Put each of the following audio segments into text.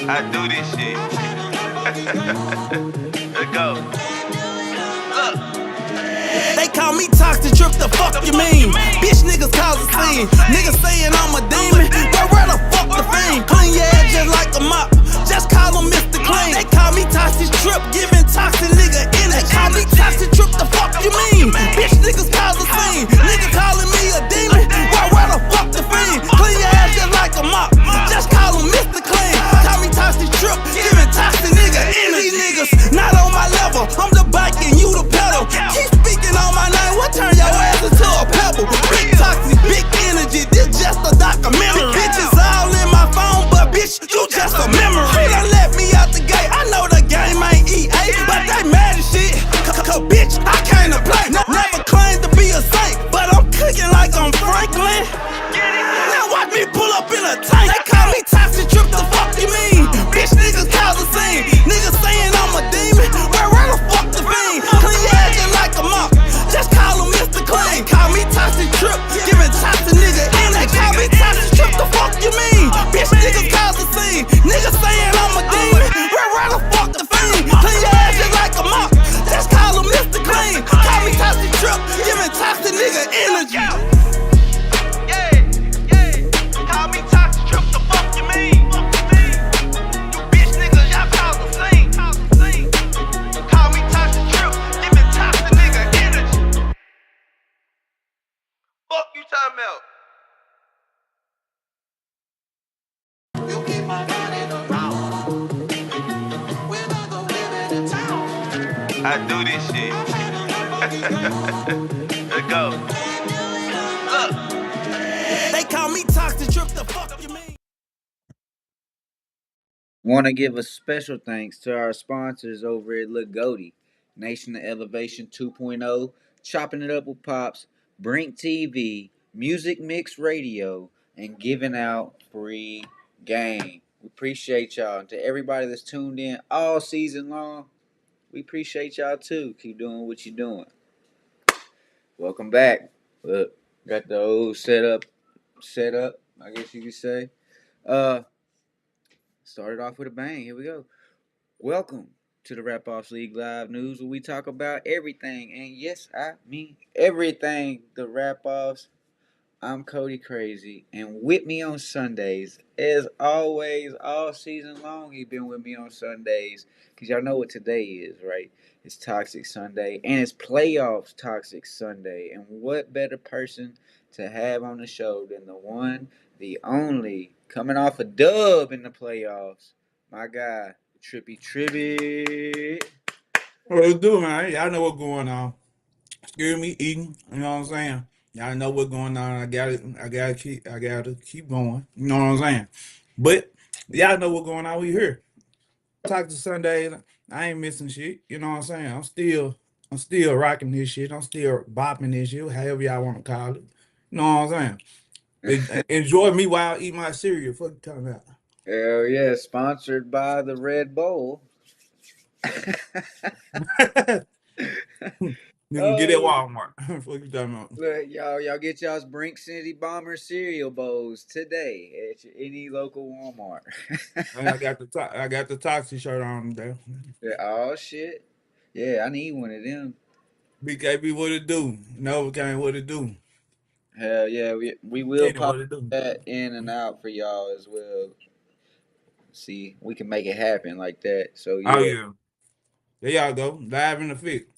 I do this shit. Let's go. Look. They call me toxic, trip the fuck you mean? Bitch niggas cause a scene. Niggas saying I'm a demon, but where the fuck the fiend? Clean your ass just like a mop, just call him Mr. Clean. They call me toxic trip, giving toxic nigga energy. They call me toxic trip, the fuck you mean? Bitch niggas cause a scene. Nigga calling me a demon, but where the fuck the fiend? Clean your ass just like a mop, just call him Mr. Clean. Call me toxic trip, giving toxic nigga energy. These niggas not on my level, I'm the bike and you the pedal. Keep speaking on my name, what turn your ass into a pebble? Big toxic, big energy, this just a documentary. Bitches all in my phone, but bitch, you just a memory. They done let me out the gate, I know the game ain't EA, but they mad as shit, cause bitch, I came to play. Never claimed to be a saint, but I'm cooking like I'm Franklin. Now watch me pull up in a tank. They call me toxic trip, the fuck you mean? Bitch niggas cause a scene. Niggas saying I'm a demon, where the fuck the fiend? Clean your ass just like a mop, just call him Mr. Clean. Call me toxic trip, giving toxic nigga energy. They call me toxic trip, the fuck you mean? Bitch niggas cause a scene. Niggas saying I'm a demon, where the fuck the fiend? Clean your ass just like a mop, just call him Mr. Clean. Call me toxic trip, giving toxic nigga energy. Call me toxic trip, the fuck you mean? You bitch niggas, y'all cause a scene. Call me toxic trip, giving toxic nigga energy. Fuck you talking about? You keep my money around when I go live in town. I do this shit. Let's go. Look. They call me toxic trip, the fuck you mean? Want to give a special thanks to our sponsors over at Lil Goaty, Nation of Elevation 2.0, Chopping It Up with Pops, Brink TV, Music Mix Radio, and giving out free game. We appreciate y'all. And to everybody that's tuned in all season long, we appreciate y'all too. Keep doing what you're doing. Welcome back. Look, got the old setup, I guess you could say. Started off with a bang. Here we go. Welcome to the RapOffs League Live News, where we talk about everything, and yes, I mean everything. The RapOffs. I'm Cody CraZee, and with me on Sundays, as always, all season long, he's been with me on Sundays, because y'all know what today is, right? It's Toxic Sunday, and it's playoffs Toxic Sunday, and what better person to have on the show than the one, the only, coming off a dub in the playoffs, my guy, Trippy Tribbitt. What it's doing, man? Y'all know what's going on. Excuse me eating. You know what I'm saying? Y'all know what's going on. I gotta keep going. You know what I'm saying? But y'all know what's going on. We here. Talk to Sundays. I ain't missing shit. You know what I'm saying? I'm still rocking this shit. I'm still bopping this shit, however y'all want to call it. You know what I'm saying? Enjoy me while I eat my cereal. Fuck you talking about. Hell yeah, sponsored by the Red Bull. You can get it at Oh, Walmart. Fuck you talking about. look, y'all get y'all's Brink City Bomber cereal bowls today at any local Walmart. And I got the Toxic shirt on today. Yeah, oh shit. Yeah, I need one of them. BKB, what it do? No, Kane, what it do? Hell yeah, we will Kenny, pop what it do? that in and out for y'all as well. See, we can make it happen like that. So Oh yeah. yeah, there y'all go, live in the fit.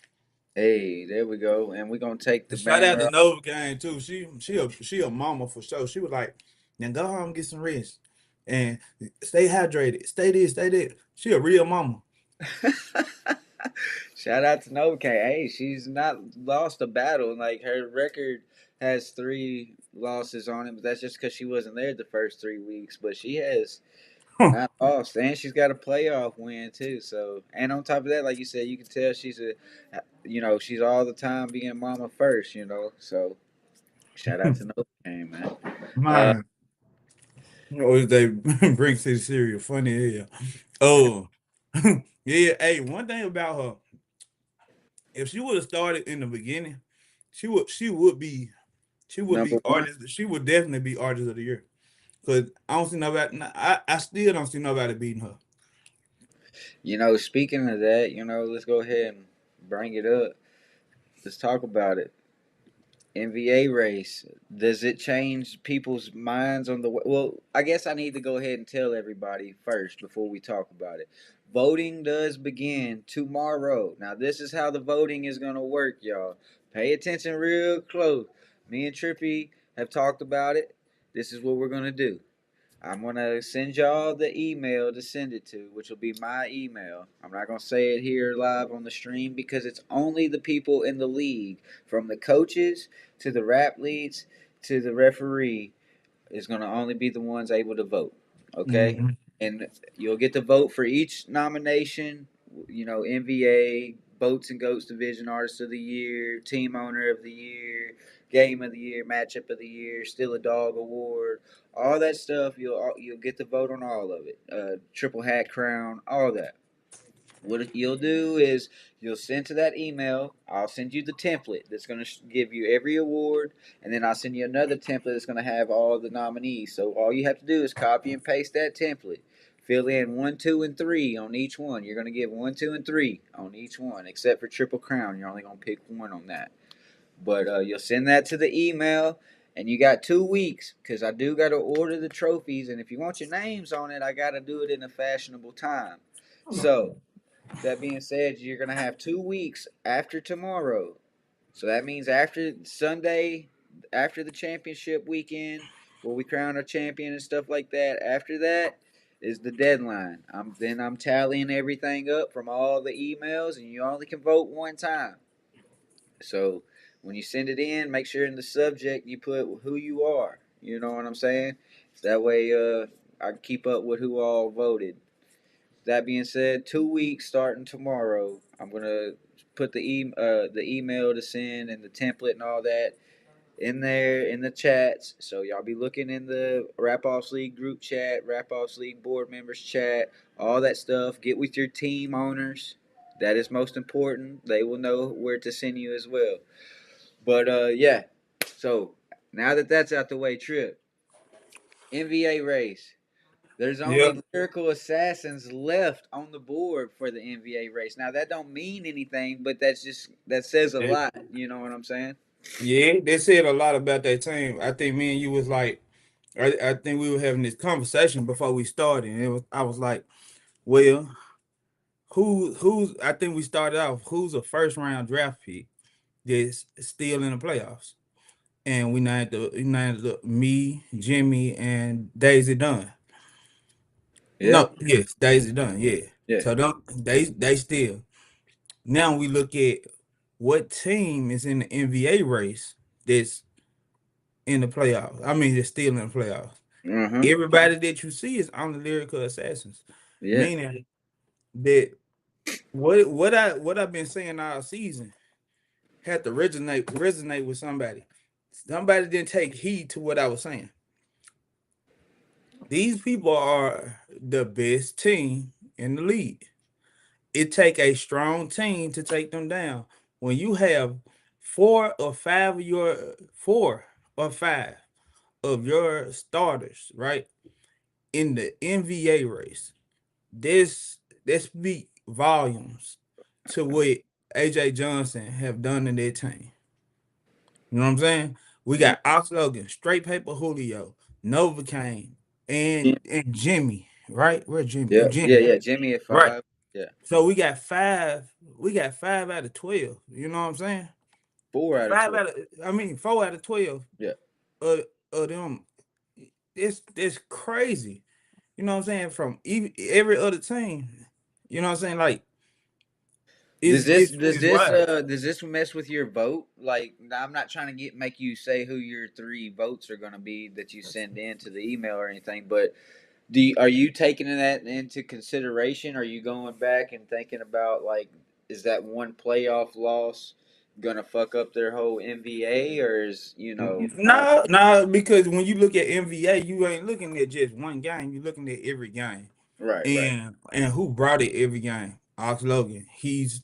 Hey, there we go. And we're gonna take the And shout out banner to off. Nova Kane too. She a mama for sure. She was like, now go home and get some rest and stay hydrated. Stay this, stay that. She a real mama. Shout out to Novocaine. Hey, she's not lost a battle. Like her record has 3 losses on it, but that's just because she wasn't there the first 3 weeks. But she has not lost, and she's got a playoff win too. So, and on top of that, like you said, you can tell she's all the time being mama first. So shout out to Novocaine, man. Uh, Man, always they bring to the cereal. Funny as hell. Oh, yeah. Hey, one thing about her, if she would have started in the beginning, she would be number one. artist. She would definitely be artist of the year. Cause I don't see nobody. I still don't see nobody beating her. Speaking of that, let's go ahead and bring it up. Let's talk about it. NBA race. Does it change people's minds on the well, I guess I need to go ahead and tell everybody first before we talk about it. Voting does begin tomorrow. Now this is how the voting is going to work, y'all. Pay attention real close. Me and Trippy have talked about it. This is what we're going to do. I'm gonna send y'all the email to send it to, which will be my email. I'm not gonna say it here live on the stream because it's only the people in the league, from the coaches to the rap leads to the referee, is going to only be the ones able to vote. Okay? Mm-hmm. And you'll get to vote for each nomination, NBA, Boats and Goats Division Artist of the Year, Team Owner of the Year, Game of the Year, Matchup of the Year, Still a Dog Award, all that stuff. You'll get to vote on all of it. Triple Hat Crown, all that. What you'll do is you'll send to that email. I'll send you the template that's going to give you every award, and then I'll send you another template that's going to have all the nominees. So all you have to do is copy and paste that template. Fill in 1, 2, and 3 on each one. You're going to give 1, 2, and 3 on each one, except for Triple Crown. You're only going to pick one on that. But you'll send that to the email, and you got 2 weeks because I do got to order the trophies, and if you want your names on it, I got to do it in a fashionable time. So that being said, you're going to have 2 weeks after tomorrow. So that means after Sunday, after the championship weekend, where we crown our champion and stuff like that, after that is the deadline. I'm tallying everything up from all the emails, and you only can vote one time. So when you send it in, make sure in the subject you put who you are. You know what I'm saying? So that way I can keep up with who all voted. That being said, 2 weeks starting tomorrow, I'm gonna put the email to send and the template and all that in there in the chats. So y'all be looking in the RapOffs League group chat, RapOffs League board members chat, all that stuff. Get with your team owners. That is most important. They will know where to send you as well. But yeah. So now that that's out the way, Trip, NBA race. There's Yep. only lyrical assassins left on the board for the NBA race. Now that don't mean anything, but that says a lot. You know what I'm saying? Yeah, they said a lot about that team. I think me and you was like, I think we were having this conversation before we started. And I was like, well, who's I think we started off who's a first round draft pick that's still in the playoffs. And we named me, Jimmy, and Daisy Dunn. Yeah, No, yes, Daisy Dunn, yeah. yeah. So they still. Now we look at what team is in the NBA race that's in the playoffs. I mean, they're still in the playoffs. Uh huh. Everybody that you see is on the lyrical assassins, Yeah. meaning that what I've been saying all season had to resonate with somebody. Somebody didn't take heed to what I was saying. These people are the best team in the league. It take a strong team to take them down. When you have four or five of your starters, right, in the NBA race, this speak volumes to what AJ Johnson have done in their team. You know what I'm saying? We Yeah. got Ox Logan, Straight Paper Julio, Novocaine, and Jimmy, right? Where's Jimmy? Yeah. Yeah. Jimmy, Yeah. Jimmy at right? 5. Yeah. So we got five. We got 5 out of 12. You know what I'm saying? 4 out of Five 12. out of, I mean, 4 out of 12 Yeah. of, of them. It's crazy. You know what I'm saying? From every other team. You know what I'm saying? Like Does it's this it's does it's this wild. uh does this mess with your vote? Like, I'm not trying to make you say who your 3 votes are going to be that you send in to the email or anything, but are you taking that into consideration? Are you going back and thinking about, like, is that one playoff loss gonna fuck up their whole NBA, or is not? No, no, because when you look at NBA, you ain't looking at just one game. You're looking at every game, Right, right. and who brought it every game? Ox Logan. He's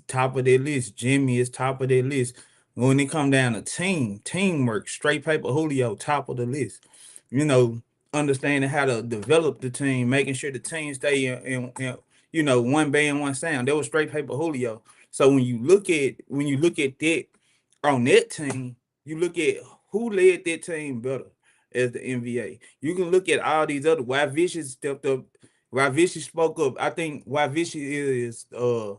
top of their list. Jimmy is top of their list. When it come down to teamwork, Straight Paper Julio top of the list. you know, understanding how to develop the team, making sure the team stay in you know, one band, one sound. That was straight paper Julio. So when you look at that on that team, you look at who led that team better as the NBA. You can look at all these other why Vicious stepped up, why Vicious spoke up. I think why Vicious is the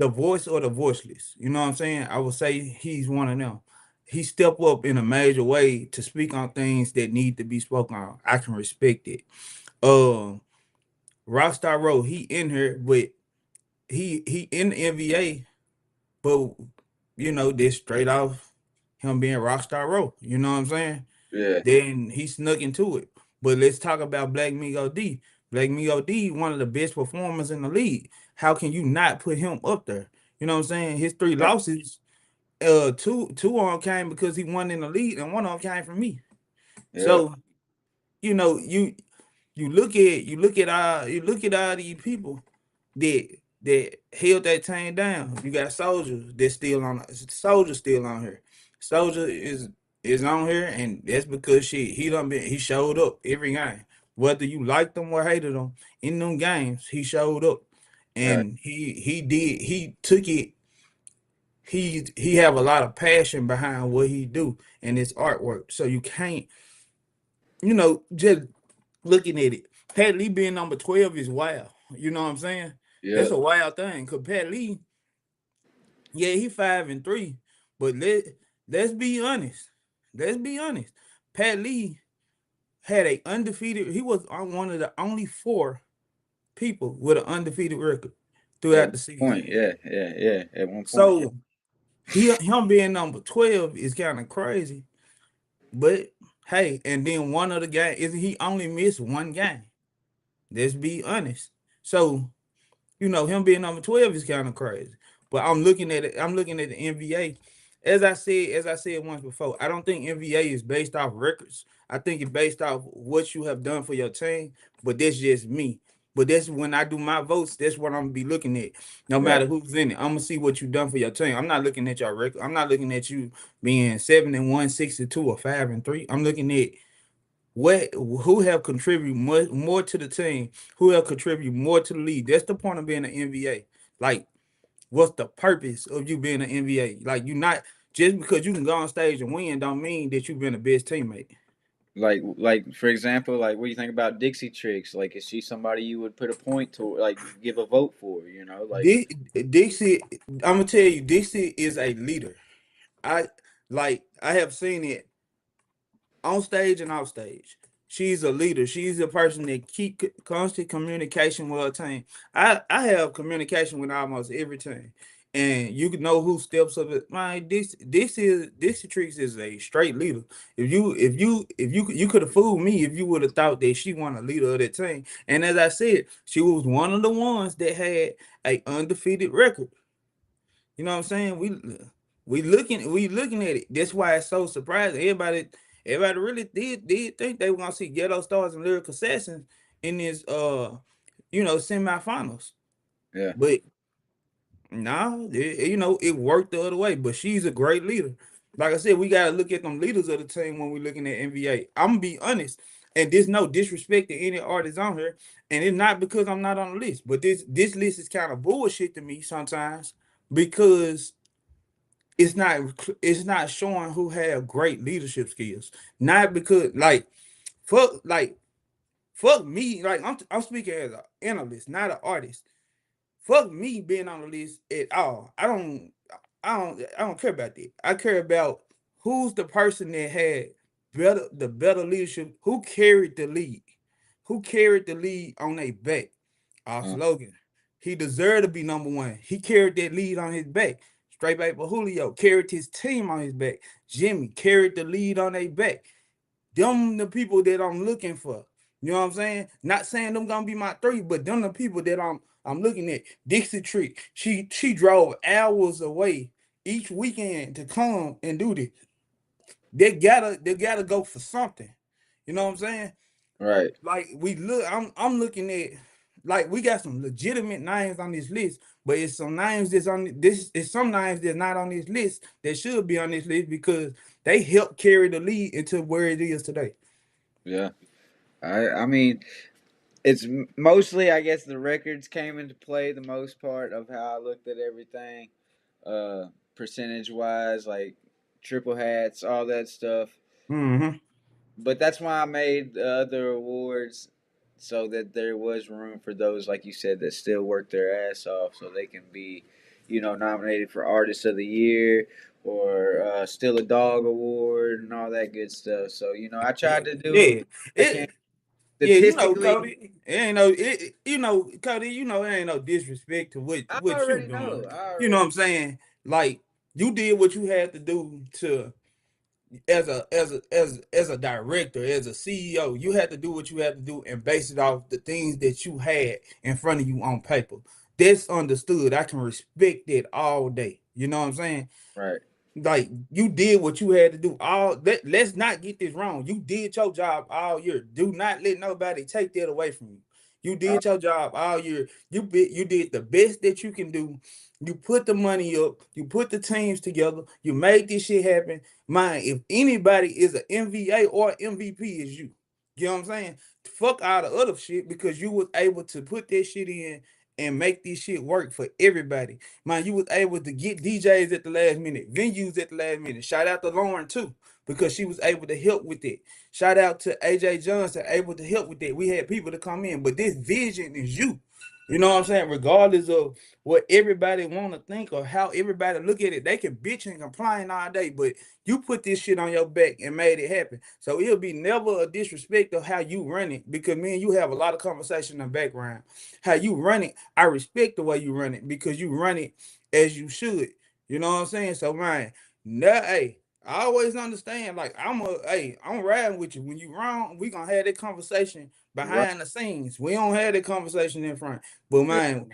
voice or the voiceless. You know what I'm saying? I would say he's one of them. He stepped up in a major way to speak on things that need to be spoken on. I can respect it. Uh Rockstar Road, he in here, but he in the NBA, but you know, this straight off him being Rockstar Road. You know what I'm saying? Yeah. Then he snuck into it. But let's talk about Black Migo D. Black Migo D, one of the best performers in the league. How can you not put him up there? You know what I'm saying? His three Right. losses, two on came because he won in the league, and one on came from me. Yeah. So, you know, you look at all these people that held that team down. You got soldiers still on here. Soldier is on here, and that's because he showed up every game. Whether you liked him or hated him in them games, he showed up. Right. And he took it. He have a lot of passion behind what he do and his artwork. So you can't, you know, just looking at it. Pat Lee being number 12 is wild. You know what I'm saying? Yeah. That's a wild thing. Cause Pat Lee, yeah, he 5-3, but let's be honest. Let's be honest. Pat Lee had a undefeated. He was on one of the only 4 people with an undefeated record At throughout one the season. point. Yeah. Yeah. Yeah. At one point. Yeah. So him being number 12 is kind of crazy. But hey, and then one of the game is he only missed one game. Let's be honest. So you know, him being number 12 is kind of crazy. But I'm looking at it, I'm looking at the NBA. As I said once before, I don't think NBA is based off records. I think it's based off what you have done for your team. But that's just me. But that's when I do my votes, that's what I'm gonna be looking at. No Right. matter who's in it. I'm gonna see what you done for your team. I'm not looking at your record. I'm not looking at you being 7-1, 6-2, or 5-3. I'm looking at who have contributed more to the team, who have contributed more to the league. That's the point of being an NBA. Like, what's the purpose of you being an NBA? Like, you not just because you can go on stage and win, don't mean that you've been the best teammate. Like for example, like what do you think about Dixie Tricks? Like, is she somebody you would put a point to, like give a vote for? You know, like Dixie, I'm gonna tell you, Dixie is a leader. I I have seen it on stage and off stage. She's a leader. She's a person that keep constant communication with her team. I have communication with almost every team, and you can know who steps up. Man, this Tricks is a straight leader. If you could have fooled me if you would have thought that she won a leader of that team. And as I said, she was one of the ones that had a undefeated record. You know what I'm saying? We looking at it. That's why it's so surprising. Everybody really did think they were gonna see Ghetto Stars and Lyrical Assassins in this semifinals. yeah, But no, it worked the other way. But she's a great leader. Like I said, we gotta look at them leaders of the team when we're looking at NBA. I'm gonna be honest, and there's no disrespect to any artist on here, and it's not because I'm not on the list, but this list is kind of bullshit to me sometimes because it's not showing who have great leadership skills. Not because fuck me. Like I'm speaking as an analyst, not an artist. Fuck me being on the list at all. I don't care about that. I care about who's the person that had better leadership, who carried the league, who carried the lead on their back. Our uh, slogan. He deserved to be number one. He carried that lead on his back. Straight back for Julio carried his team on his back. Jimmy carried the lead on their back. Them the people that I'm looking for. You know what I'm saying? Not saying them gonna be my 3, but them the people that I'm looking at. Dixie Trick. She drove hours away each weekend to come and do this. They gotta go for something. You know what I'm saying? right, Like I'm looking at, like, we got some legitimate names on this list, but it's some names that's on this. It's some names that's not on this list that should be on this list because they helped carry the lead into where it is today. Yeah. I mean, it's mostly, I guess, the records came into play the most part of how I looked at everything, uh, percentage wise, like triple hats, all that stuff. Mm-hmm. But that's why I made the other awards so that there was room for those, like you said, that still work their ass off, so they can be, nominated for Artist of the Year or Still a Dog Award and all that good stuff. So I tried to do Yeah. I can It Yeah, statistically. Cody, it ain't no, Cody, it ain't no disrespect to what you doing. I You know already what I'm saying? Like you did what you had to do to as a director, as a CEO, you had to do what you had to do and base it off the things that you had in front of you on paper. That's understood. I can respect that all day. You know what I'm saying? right, Like you did what you had to do. Let's not get this wrong. You did your job all year. Do not let nobody take that away from you. You uh, did your job all year. You did the best that you can do. You put the money up. You put the teams together. You made this shit happen. Man, if anybody is an MVA or MVP, is you. You know what I'm saying? Fuck all the other shit because you was able to put that shit in and make this shit work for everybody. Man, you was able to get DJs at the last minute, venues at the last minute. Shout out to Lauren too, because she was able to help with it. Shout out to AJ Johnson, able to help with that. We had people to come in, but this vision is you. You know what I'm saying? Regardless of what everybody want to think or how everybody look at it, they can bitch and complain all day, but you put this shit on your back and made it happen. So it'll be never a disrespect of how you run it because me and you have a lot of conversation in the background. How you run it, I respect the way you run it because you run it as you should. You know what I'm saying? So man, hey, I always understand. Like I'm riding with you. When you wrong, we gonna have that conversation right, behind the scenes. We don't have that conversation in front. But yeah. man,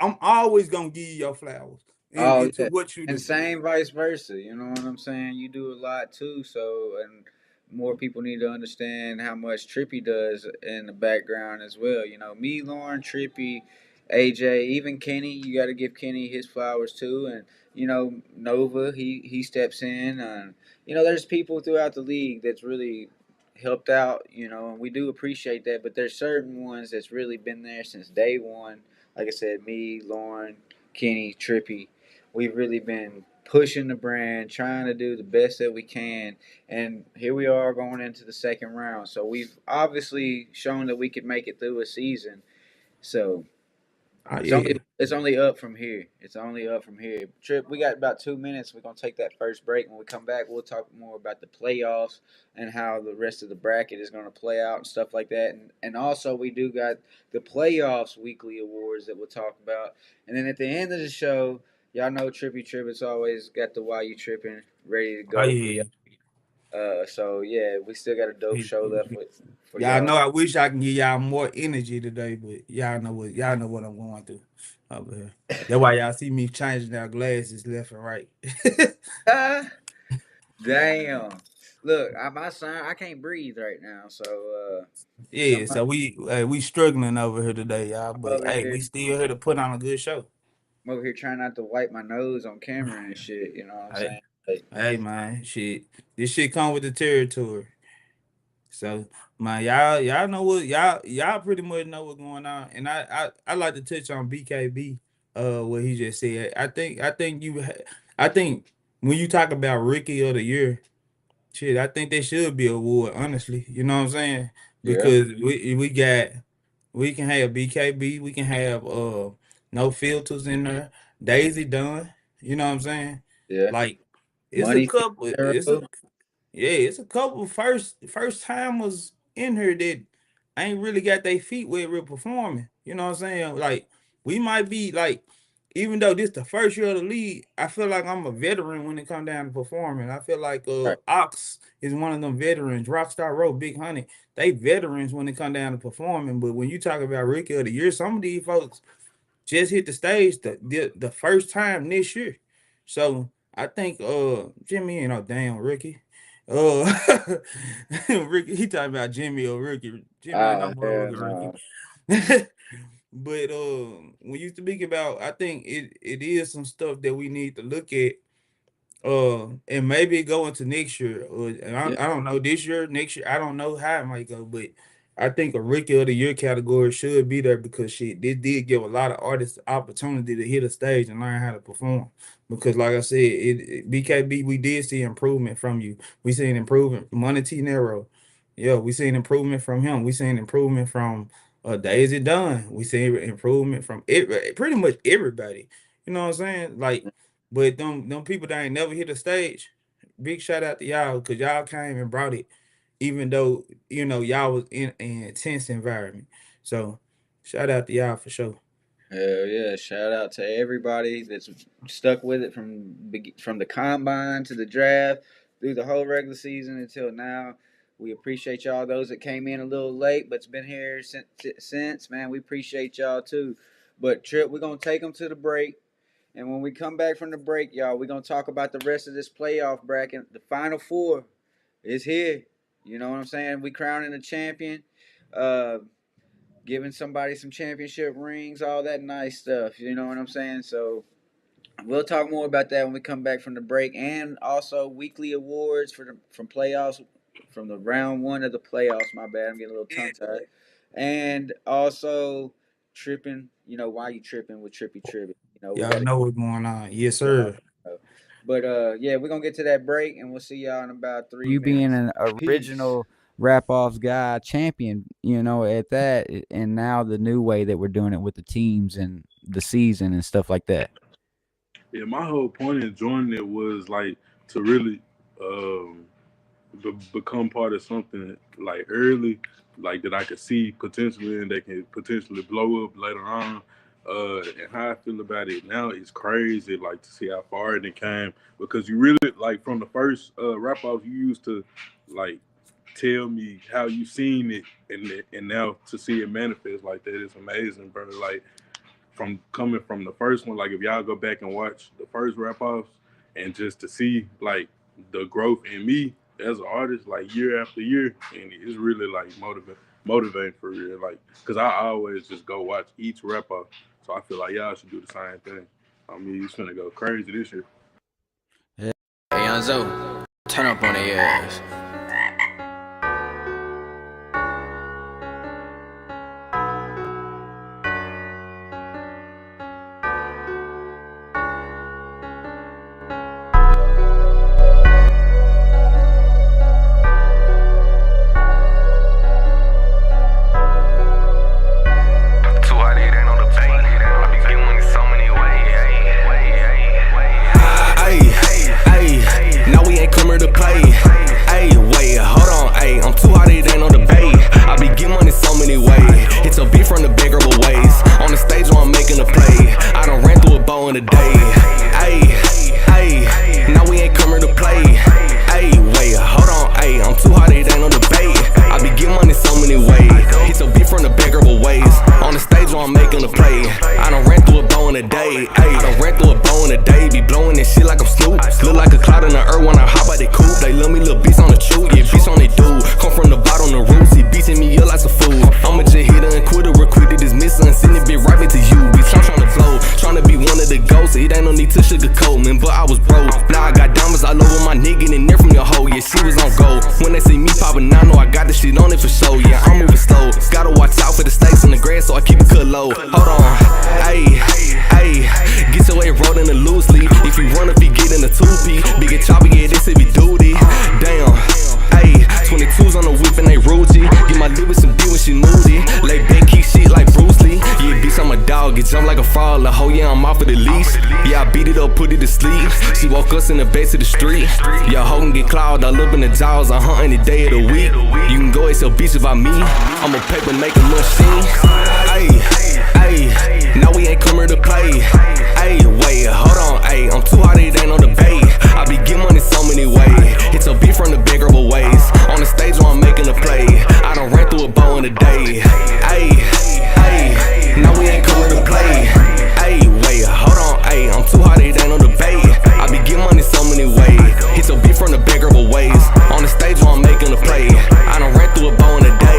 I'm always gonna give you your flowers Oh into yeah, what you and do. same vice versa. You know what I'm saying? You do a lot too, so and more people need to understand how much Trippy does in the background as well. Me, Lauren, Trippy, AJ, even Kenny. You got to give Kenny his flowers too, and Nova. He steps in, and there's people throughout the league that's really helped out. And we do appreciate that. But there's certain ones that's really been there since day one. Like I said, me, Lauren, Kenny, Trippy, we've really been pushing the brand, trying to do the best that we can, and here we are going into the second round. So we've obviously shown that we could make it through a season. So Oh it's only yeah. it's only up from here. It's only up from here. Trip, we got about 2 minutes. We're gonna take that first break. When we come back, we'll talk more about the playoffs and how the rest of the bracket is gonna play out and stuff like that. And also we do got the playoffs weekly awards that we'll talk about. And then at the end of the show, y'all know Trippy Tribbitt's always got the Why You Tripping ready to Oh go for yeah. y'all. So yeah, we still got a dope show left for Y'all y'all. know I wish I can give y'all more energy today, but y'all know what I'm going through over here. That's why y'all see me changing our glasses left and right. Ah, damn. Look, my son, I can't breathe right now, so Yeah, I'm so we struggling over here today, y'all. But over hey, here. we still here to put on a good show. I'm over here trying not to wipe my nose on camera and shit. You know what I'm Hey, saying? Like, hey man, shit. This shit come with the territory. So man, y'all know what y'all pretty much know what's going on. And I like to touch on BKB, what he just said. I think when you talk about Rookie of the Year, shit, I think they should be award, honestly. You know what I'm saying? yeah, Because we can have BKB, we can have no filters in there, Daisy Dunn, you know what I'm saying? yeah. Like it's a Money couple, it's a Zero. yeah, it's a couple first timers in here that ain't really got their feet wet real performing. You know what I'm saying? Like we might be like, even though this the first year of the league, I feel like I'm a veteran when it come down to performing. I feel like Right. Ox is one of them veterans. Rockstar Road, Big Honey, they veterans when it come down to performing. But when you talk about Rookie of the Year, some of these folks just hit the stage the first time this year. So I think Jimmy ain't no damn rookie. Uh Ricky, he talking about Jimmy or Ricky. Jimmy ain't no Oh hell motherfucking rookie. no. But when you speak about, I think it is some stuff that we need to look at And maybe go into next year. And Yeah. I don't know this year, next year. I don't know how it might go, but I think a Rookie of the Year category should be there because shit, this did give a lot of artists the opportunity to hit a stage and learn how to perform. Because like I said, BKB, we did see improvement from you. We seen improvement from Money T Nero. Yeah, we seen improvement from him. We seen improvement from Daisy Dunn. We seen improvement from pretty much everybody. You know what I'm saying? Like, but them people that ain't never hit a stage, big shout out to y'all because y'all came and brought it, even though y'all was in an intense environment. So shout out to y'all for sure. Hell yeah! Shout out to everybody that's stuck with it from the combine to the draft through the whole regular season until now. We appreciate y'all. Those that came in a little late but's been here since man. We appreciate y'all too. But Trip, we're gonna take them to the break, and when we come back from the break, y'all, we're gonna talk about the rest of this playoff bracket. The Final Four is here. You know what I'm saying? We crowning a champion. Uh, Giving somebody some championship rings, all that nice stuff. You know what I'm saying? So we'll talk more about that when we come back from the break, and also weekly awards from playoffs, from the round one of the playoffs. My bad, I'm getting a little tongue tied. And also tripping. You know why you tripping with Trippy Tribbitt? You know we Y'all got know what's going on. Yes, to. sir. But yeah, we're gonna get to that break, and we'll see y'all in about 3 You being minutes. an Peace. original rap offs guy champion, at that, and now the new way that we're doing it with the teams and the season and stuff like that. Yeah, my whole point in joining it was like to really become part of something like early, like that I could see potentially and they can potentially blow up later on. And how I feel about it now is crazy, like to see how far it came because you really like from the first rap off you used to like tell me how you seen it and now to see it manifest like that is amazing, bro. Like from coming from the first one, like if y'all go back and watch the first rap offs and just to see like the growth in me as an artist, like year after year, and it's really like motivating for real. Like, cause I always just go watch each rap off, so I feel like y'all should do the same thing. I mean, it's gonna go crazy this year. Hey, Young turn up on their ass. In the base of the street, y'all hoe can get clouded all up in the jaws. I'm hunting the day of the week. You can go sell beats about me. I'm a paper making machine. Ayy, now we ain't coming to play. Ayy, wait, hold on, ayy, I'm too hot, it ain't no debate. I be getting money so many ways. It's a beat from the bigger ways. On the stage where I'm making a play. I done ran through a bow in a day. Ayy, now we ain't coming to play. Ayy, wait, hold on, ayy, I'm too hot, it ain't no debate. I be getting money so many ways. Hit a beat from the bigger ways. On the stage where I'm making a play. I done ran through a bow in a day.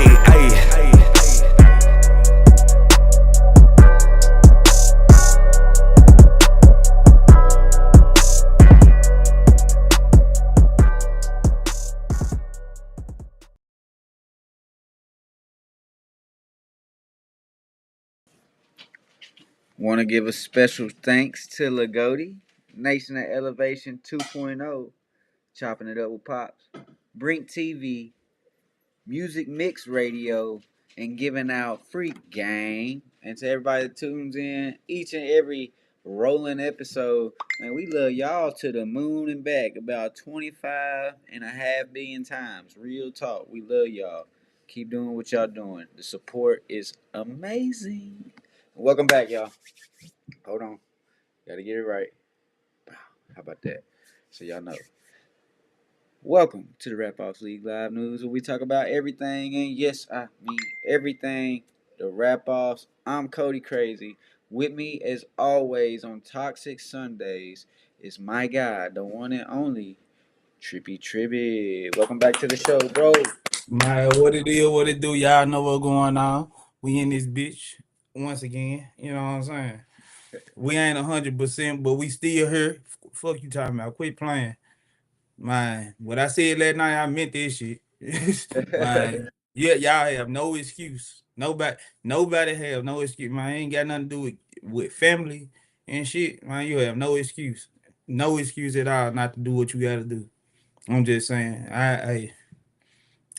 Want to give a special thanks to Lagodi, Nation of Elevation 2.0, chopping it up with Pops, Brink TV, Music Mix Radio, and giving out free gang. And to everybody that tunes in each and every rolling episode, man, we love y'all to the moon and back about 25.5 billion times. Real talk. We love y'all. Keep doing what y'all doing. The support is amazing. Welcome back, y'all. Hold on. Gotta get it right. How about that? So y'all know. Welcome to the RapOffs League Live News, where we talk about everything, and yes, I mean everything. The RapOffs. I'm Cody CraZee. With me, as always, on Toxic Sundays is my guy, the one and only Trippy Tribbitt. Welcome back to the show, bro. Man, what it is, what it do, y'all know what's going on. We in this bitch once again. You know what I'm saying? We ain't 100%, but we still here. Fuck you talking about? Quit playing. Man, what I said last night, I meant this shit. Man, yeah, y'all have no excuse. Nobody have no excuse. Man, ain't got nothing to do with family and shit. Man, you have no excuse. No excuse at all not to do what you gotta do. I'm just saying.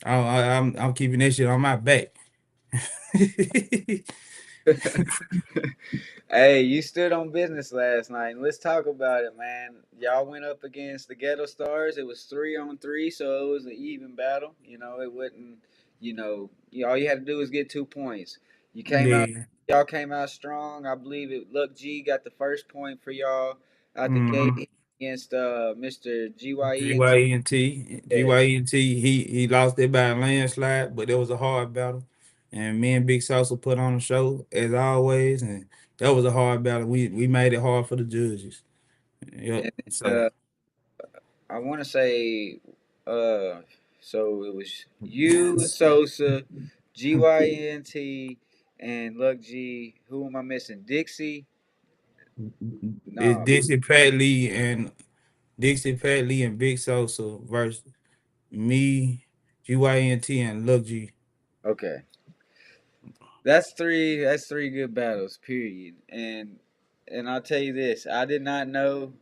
I'm keeping that shit on my back. Hey, you stood on business last night, and let's talk about it, man. Y'all went up against the Ghetto Stars. It was 3-on-3, so it was an even battle. It wasn't. All you had to do was get 2 points. You came out. Yeah. Y'all came out strong. I believe it. Luck G got the first point for y'all out the Mm-hmm. gate against Mr. GYE. GYENT, Yeah, GYENT, he lost it by a landslide, but it was a hard battle. And me and Big Salsa put on a show as always, and that was a hard battle. We made it hard for the judges. Yep. and So uh, I want to say, uh, so it was you, Sosa, GYNT, and Luck G. Who am I missing? Dixie? it's No. Dixie Pat Lee and Big Salsa versus me, GYNT, and Lil G. Okay. That's three good battles, period. And I'll tell you this, I did not know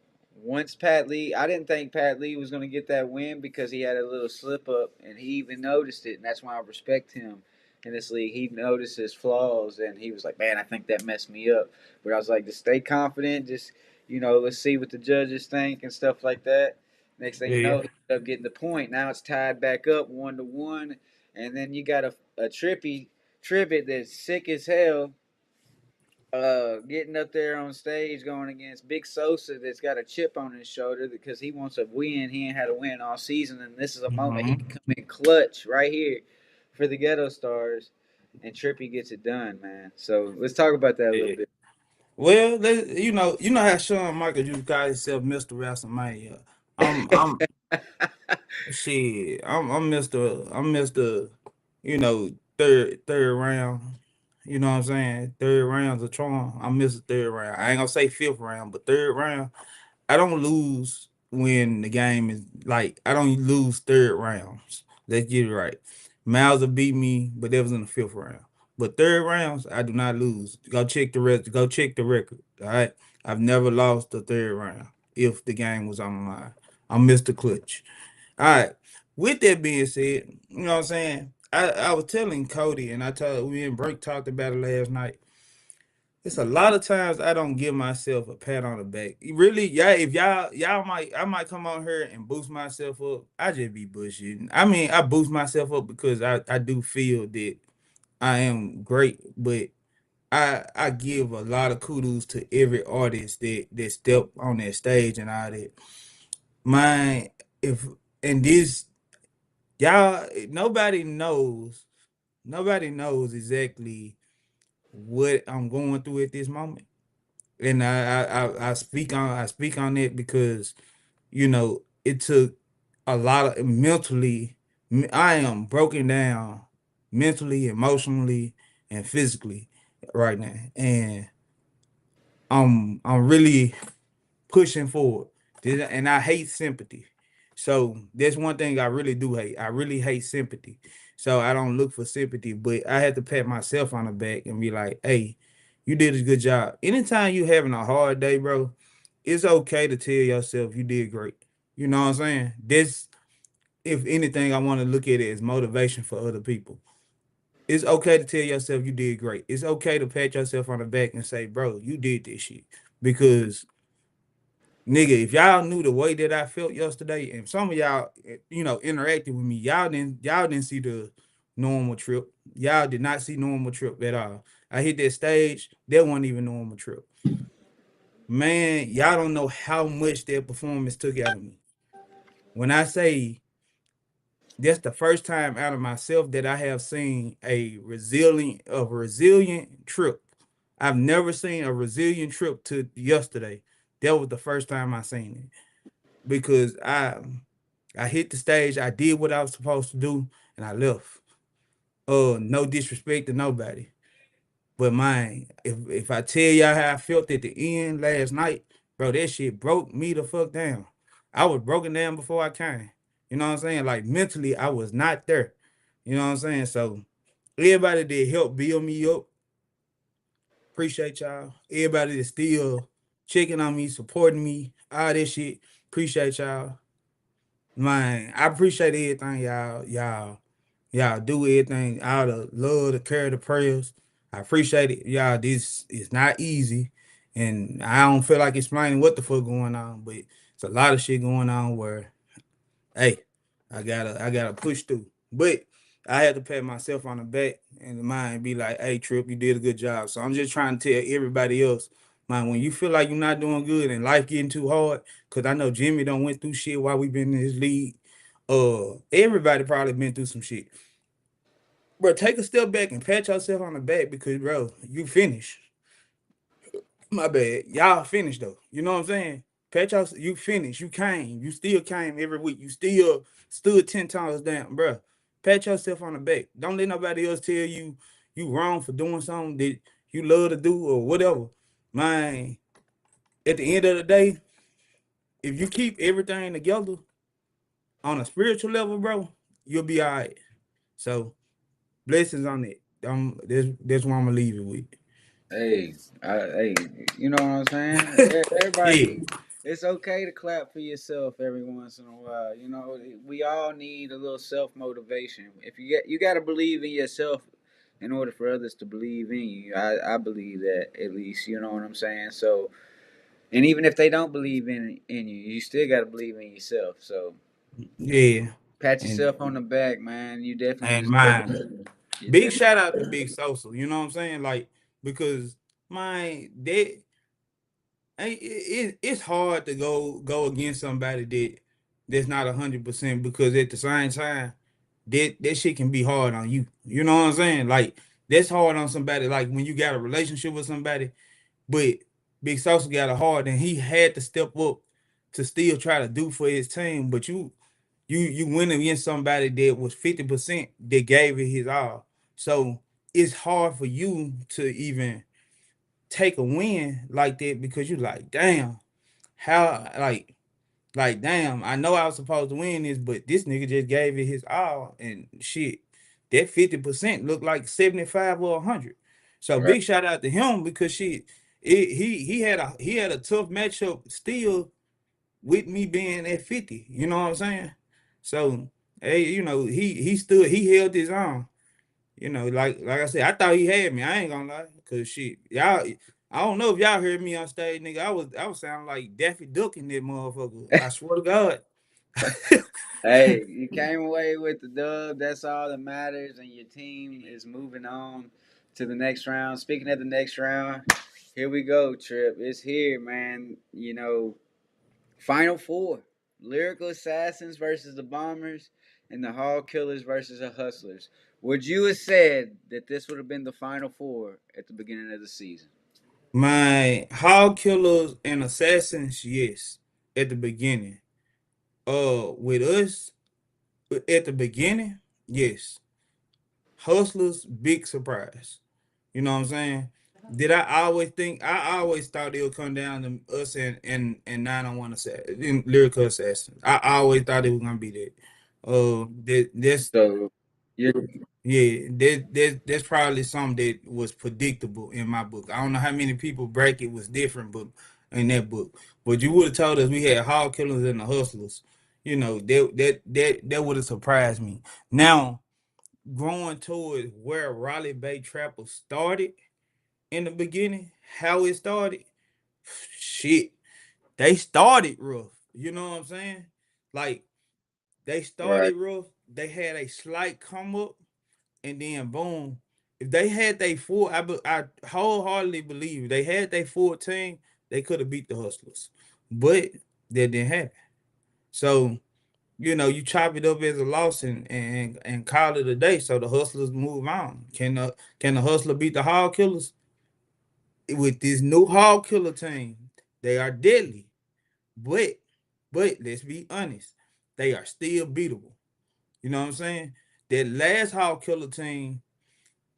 once Pat Lee I didn't think Pat Lee was gonna get that win because he had a little slip up and he even noticed it, and that's why I respect him in this league. He noticed his flaws and he was like, man, I think that messed me up. But I was like, just stay confident, just let's see what the judges think and stuff like that. Next thing you Yeah. know, he ended up getting the point. Now it's tied back up 1-1. And then you got a Tribbitt that's sick as hell, getting up there on stage going against Big Sosa that's got a chip on his shoulder because he wants a win. He ain't had a win all season, and this is a moment he Mhm. can come in clutch right here for the Ghetto Stars, and Trippy gets it done, man. So let's talk about that a little Yeah. bit. Well, you know how Shawn Michaels used to call himself Mr. WrestleMania. I'm shit. I'm Mr. Third round. You know what I'm saying? Third round's a charm. I'm Mr. Third round. I ain't gonna say fifth round, but third round. I don't lose when the game is like I don't lose third rounds. Let's get it right. Miles will beat me, but that was in the fifth round. But third rounds, I do not lose. Go check the rest. Go check the record. All right. I've never lost the third round if the game was on the line. I'm Mr. Clutch. All right. With that being said, you know what I'm saying? I was telling Cody and I told we and Brink talked about it last night. It's a lot of times I don't give myself a pat on the back. Really, yeah. If I might come on here and boost myself up. I just be bullshitting. I mean, I boost myself up because I do feel that I am great, but I give a lot of kudos to every artist that step on that stage and all that. My if and this y'all nobody knows exactly what I'm going through at this moment. And I speak on it because it took a lot of mentally. I am broken down mentally, emotionally, and physically right now, and I'm really pushing forward. And I hate sympathy. So that's one thing I really do hate. I really hate sympathy. So I don't look for sympathy, but I had to pat myself on the back and be like, hey, You did a good job. Anytime you having a hard day, bro, it's okay to tell yourself you did great. You know what I'm saying? This, if anything, I want to look at it as motivation for other people. It's okay to tell yourself you did great. It's okay to pat yourself on the back and say, bro, you did this shit. Because nigga, if y'all knew the way that I felt yesterday, and some of y'all, interacted with me, y'all didn't see the normal trip. Y'all did not see normal trip at all. I hit that stage, that wasn't even normal trip. Man, y'all don't know how much that performance took out of me. When I say that's the first time out of myself that I have seen a resilient trip. I've never seen a resilient trip to yesterday. That was the first time I seen it because I hit the stage, I did what I was supposed to do, and I left. No disrespect to nobody. But man, if I tell y'all how I felt at the end last night, bro, that shit broke me the fuck down. I was broken down before I came. You know what I'm saying? Like mentally, I was not there. You know what I'm saying? So everybody that helped build me up, appreciate y'all. Everybody that's still checking on me, supporting me, all this shit, appreciate y'all. Man, I appreciate everything y'all do everything out of love, the care, the prayers. I appreciate it. Y'all, this is not easy. And I don't feel like explaining what the fuck going on, but it's a lot of shit going on where, hey, I gotta push through. But I had to pat myself on the back and the mind be like, hey, Trip, you did a good job. So I'm just trying to tell everybody else, man, when you feel like you're not doing good and life getting too hard, because I know Jimmy done went through shit while we been in his league. Everybody probably been through some shit. Bro, take a step back and pat yourself on the back because, bro, you finished. My bad. Y'all finished though. You know what I'm saying? Pat yourself, you finished. You came. You still came every week. You still stood 10 times down, bro. Pat yourself on the back. Don't let nobody else tell you wrong for doing something that you love to do or whatever. Man, at the end of the day, if you keep everything together on a spiritual level, bro, you'll be all right. So blessings on it. That's what I'm gonna leave it with. Hey, you know what I'm saying? Yeah. Everybody, it's okay to clap for yourself every once in a while. You know, we all need a little self motivation. If you got to believe in yourself in order for others to believe in you. I believe that at least. You know what I'm saying? So, and even if they don't believe in you, you still got to believe in yourself. So, Yeah. pat And yourself on the back, man. You definitely and deserve mine. it. You Big definitely. shout out to Big Sosa. You know what I'm saying? Like, because my that it's hard to go against somebody that's not 100% because at the same time that shit can be hard on you. You know what I'm saying? Like that's hard on somebody. Like when you got a relationship with somebody, but Big Sosa got a hard and he had to step up to still try to do for his team. But you went against somebody that was 50% that gave it his all. So it's hard for you to even take a win like that because you're like, damn, how like damn, I know I was supposed to win this, but this nigga just gave it his all and shit. That 50% looked like 75 or 100. So Right. big shout out to him because he had a tough matchup still with me being at 50. You know what I'm saying? So hey, he held his own. Like I said, I thought he had me. I ain't gonna lie, cause shit, y'all. I don't know if y'all heard me on stage, nigga. I was sounding like Daffy Duck in that motherfucker. I swear to God. Hey, you came away with the dub. That's all that matters, and your team is moving on to the next round. Speaking of the next round, here we go, Trip. It's here, man. You know, Final Four: Lyrical Assassins versus the Bombers, and the Hall Killers versus the Hustlers. Would you have said that this would have been the Final Four at the beginning of the season? My Hog Killers and Assassins, yes, at the beginning. With us at the beginning, yes. Hustlers, big surprise. You know what I'm saying? Did I always think? I always thought it would come down to us and 901 Lyrical Assassins. I always thought it was gonna be that. That's So, Yeah, Yeah, that's probably something that was predictable in my book. I don't know how many people bracket was different, but in that book, but you would have told us we had hog killers and the hustlers. You know that would have surprised me. Now growing towards where Raleigh Bay Trapper started in the beginning, how it started, shit, they started rough. You know what I'm saying? Like they right, started rough. They had a slight come up, and then boom. If they had they full, I wholeheartedly believe if they had their full team, they could have beat the Hustlers, but that didn't happen. So you chop it up as a loss and call it a day. So the Hustlers move on. Can the Hustler beat the Hog Killers with this new Hog Killer team? They are deadly, but let's be honest, they are still beatable. You know what I'm saying? That last Hog Killer team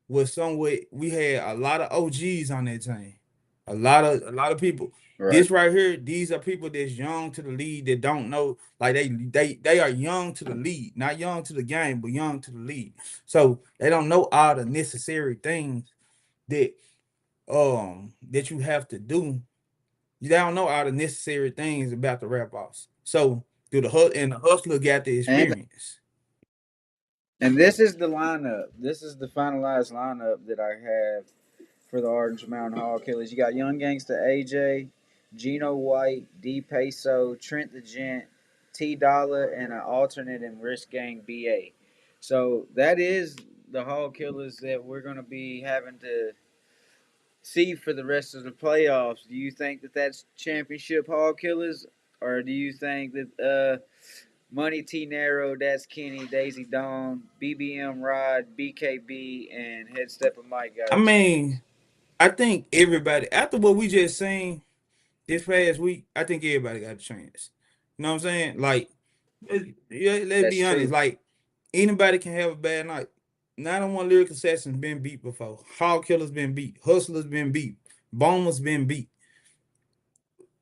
was somewhat we had a lot of OGs on that team. A lot of people. right. This right here, these are people that's young to the league that don't know, like they are young to the league, not young to the game, but young to the league. So they don't know all the necessary things that that you have to do. They don't know all the necessary things about the rap offs. So do the hustler got the And experience. this is the lineup. This is the finalized lineup that I have for the Orange Mountain Hog Killers. You got Young Gangsta AJ, Gino White, D Peso, Trent the Gent, T Dollar, and an alternate in Risk Gang BA. So that is the Hog Killers that we're going to be having to see for the rest of the playoffs. Do you think that that's championship Hog Killers, or do you think that Money T Narrow, that's Kenny, Daisy Dawn, BBM Rod, BKB, and Head Stepper Mike got I a chance? mean, I think everybody after what we just seen this past week, I think everybody got a chance. You know what I'm saying? Like, yeah, let's That's be honest. true. Like, anybody can have a bad night. 901 Lyric Assassin's been beat before. Hog Killer's been beat. Hustler's been beat. Boma's been beat.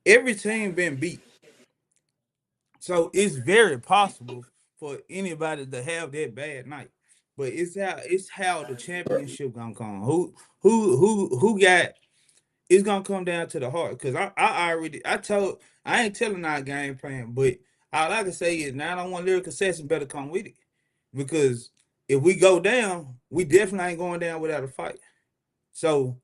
Every team been beat. So it's very possible for anybody to have that bad night. But it's how the championship gonna come. Who got it's gonna come down to the heart because I ain't telling our game plan, but all I can say is 901 Lyrical Session better come with it. Because if we go down, we definitely ain't going down without a fight. So,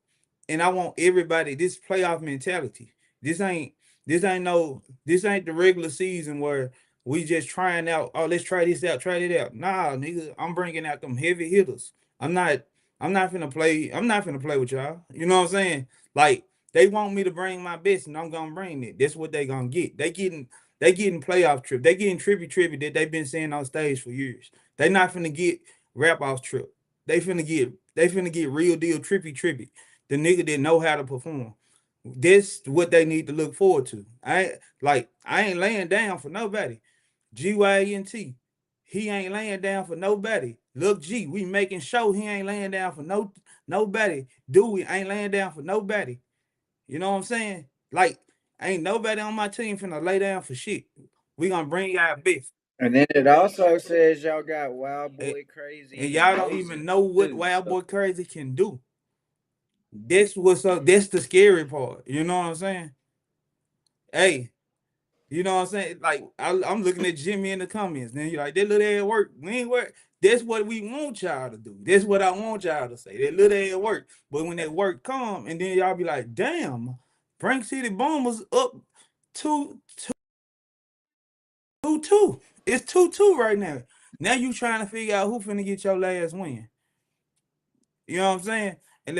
and I want everybody this playoff mentality. This ain't this ain't the regular season where we just trying out. Oh, let's try this out, try it out. Nah, nigga, I'm bringing out them heavy hitters. I'm not I'm not finna play. I'm not finna play with y'all. You know what I'm saying? Like they want me to bring my best, and I'm gonna bring it. That's what they gonna get. They getting playoff trip. They getting trippy that they've been saying on stage for years. They not finna get rap off trip. They finna get real deal trippy. The nigga that know how to perform. This what they need to look forward to. I ain't laying down for nobody. GYNT. He ain't laying down for nobody. Look, G, we making sure he ain't laying down for nobody. Dewey ain't laying down for nobody. You know what I'm saying? Like, ain't nobody on my team finna lay down for shit. We gonna bring y'all best. And then it also says y'all got Wild And, Boy and Crazy and y'all don't even know Moses what too. Wild So Boy Crazy can do. That's what's up. That's the scary part. You know what I'm saying? Hey, you know what I'm saying? Like I'm looking at Jimmy in the comments. Then you're like, that little ass work. We ain't work. That's what we want y'all to do. That's what I want y'all to say. That little ass work. But when that work come, and then y'all be like, damn, Frank City Bombers up 2-2. It's 2-2 right now. Now you trying to figure out who finna get your last win. You know what I'm saying? And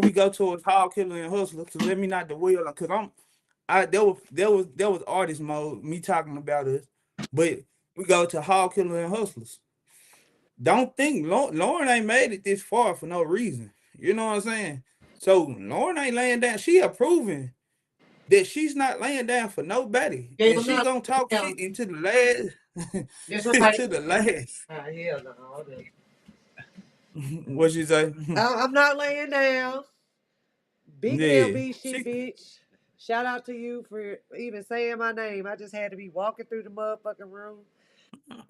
we go towards Hog Killer and Hustler. So let me not dwell on because there was artist mode, me talking about us, but we go to Hog Killer and Hustlers. Don't think Lauren ain't made it this far for no reason. You know what I'm saying? So Lauren ain't laying down. She approving that she's not laying down for nobody, Yeah, and I'm she not gonna talk down. shit into the last, That's right. to the last. Yeah, no, What she say? I'm not laying down. Big Yeah, LB shit, she. bitch. Shout out to you for even saying my name. I just had to be walking through the motherfucking room.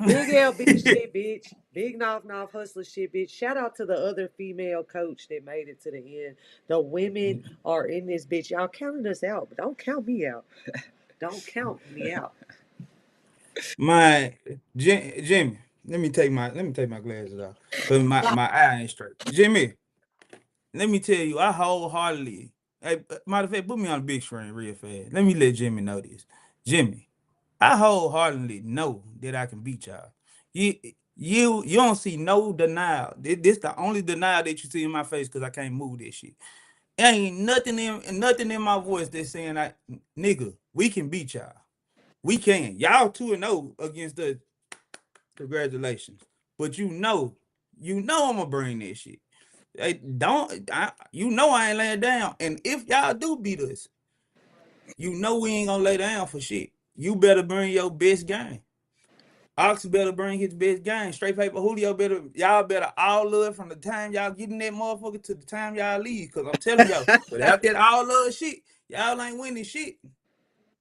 Big LB shit, bitch. Big North Hustler shit, bitch. Shout out to the other female coach that made it to the end. The women are in this bitch. Y'all counting us out, but don't count me out. Don't count me out. My Jimmy, let me take my glasses off. Cause my eye ain't straight. Jimmy, let me tell you, I wholeheartedly. Hey, matter of fact, put me on the big screen real fast. Let me let Jimmy know this. Jimmy, I wholeheartedly know that I can beat y'all. You don't see no denial. This the only denial that you see in my face because I can't move this shit. Ain't nothing in my voice that's saying nigga, we can beat y'all. We can. Y'all 2-0 against us. Congratulations. But you know I'm gonna bring that shit. I ain't laying down. And if y'all do beat us, we ain't gonna lay down for shit. You better bring your best game. Ox better bring his best game. Straight paper Julio y'all better all love from the time y'all get in that motherfucker to the time y'all leave. Cause I'm telling y'all, without that all love shit, y'all ain't winning shit.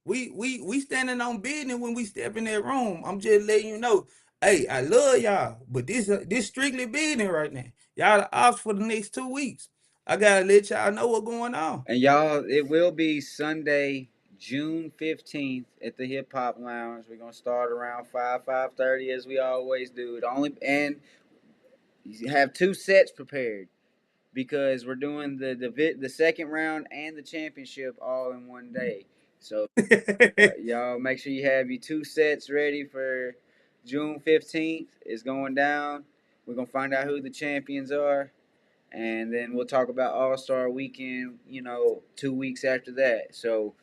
We standing on business when we step in that room. I'm just letting you know. Hey, I love y'all, but this strictly business right now. Y'all the ops for the next 2 weeks. I gotta let y'all know what's going on. And y'all, it will be Sunday, June 15th at the Hip Hop Lounge. We're gonna start around 5:30 as we always do. And you have 2 sets prepared because we're doing the second round and the championship all in one day. So y'all make sure you have your 2 sets ready for June 15th. It's going down. We're gonna find out who the champions are. And then we'll talk about All-Star Weekend, 2 weeks after that. So,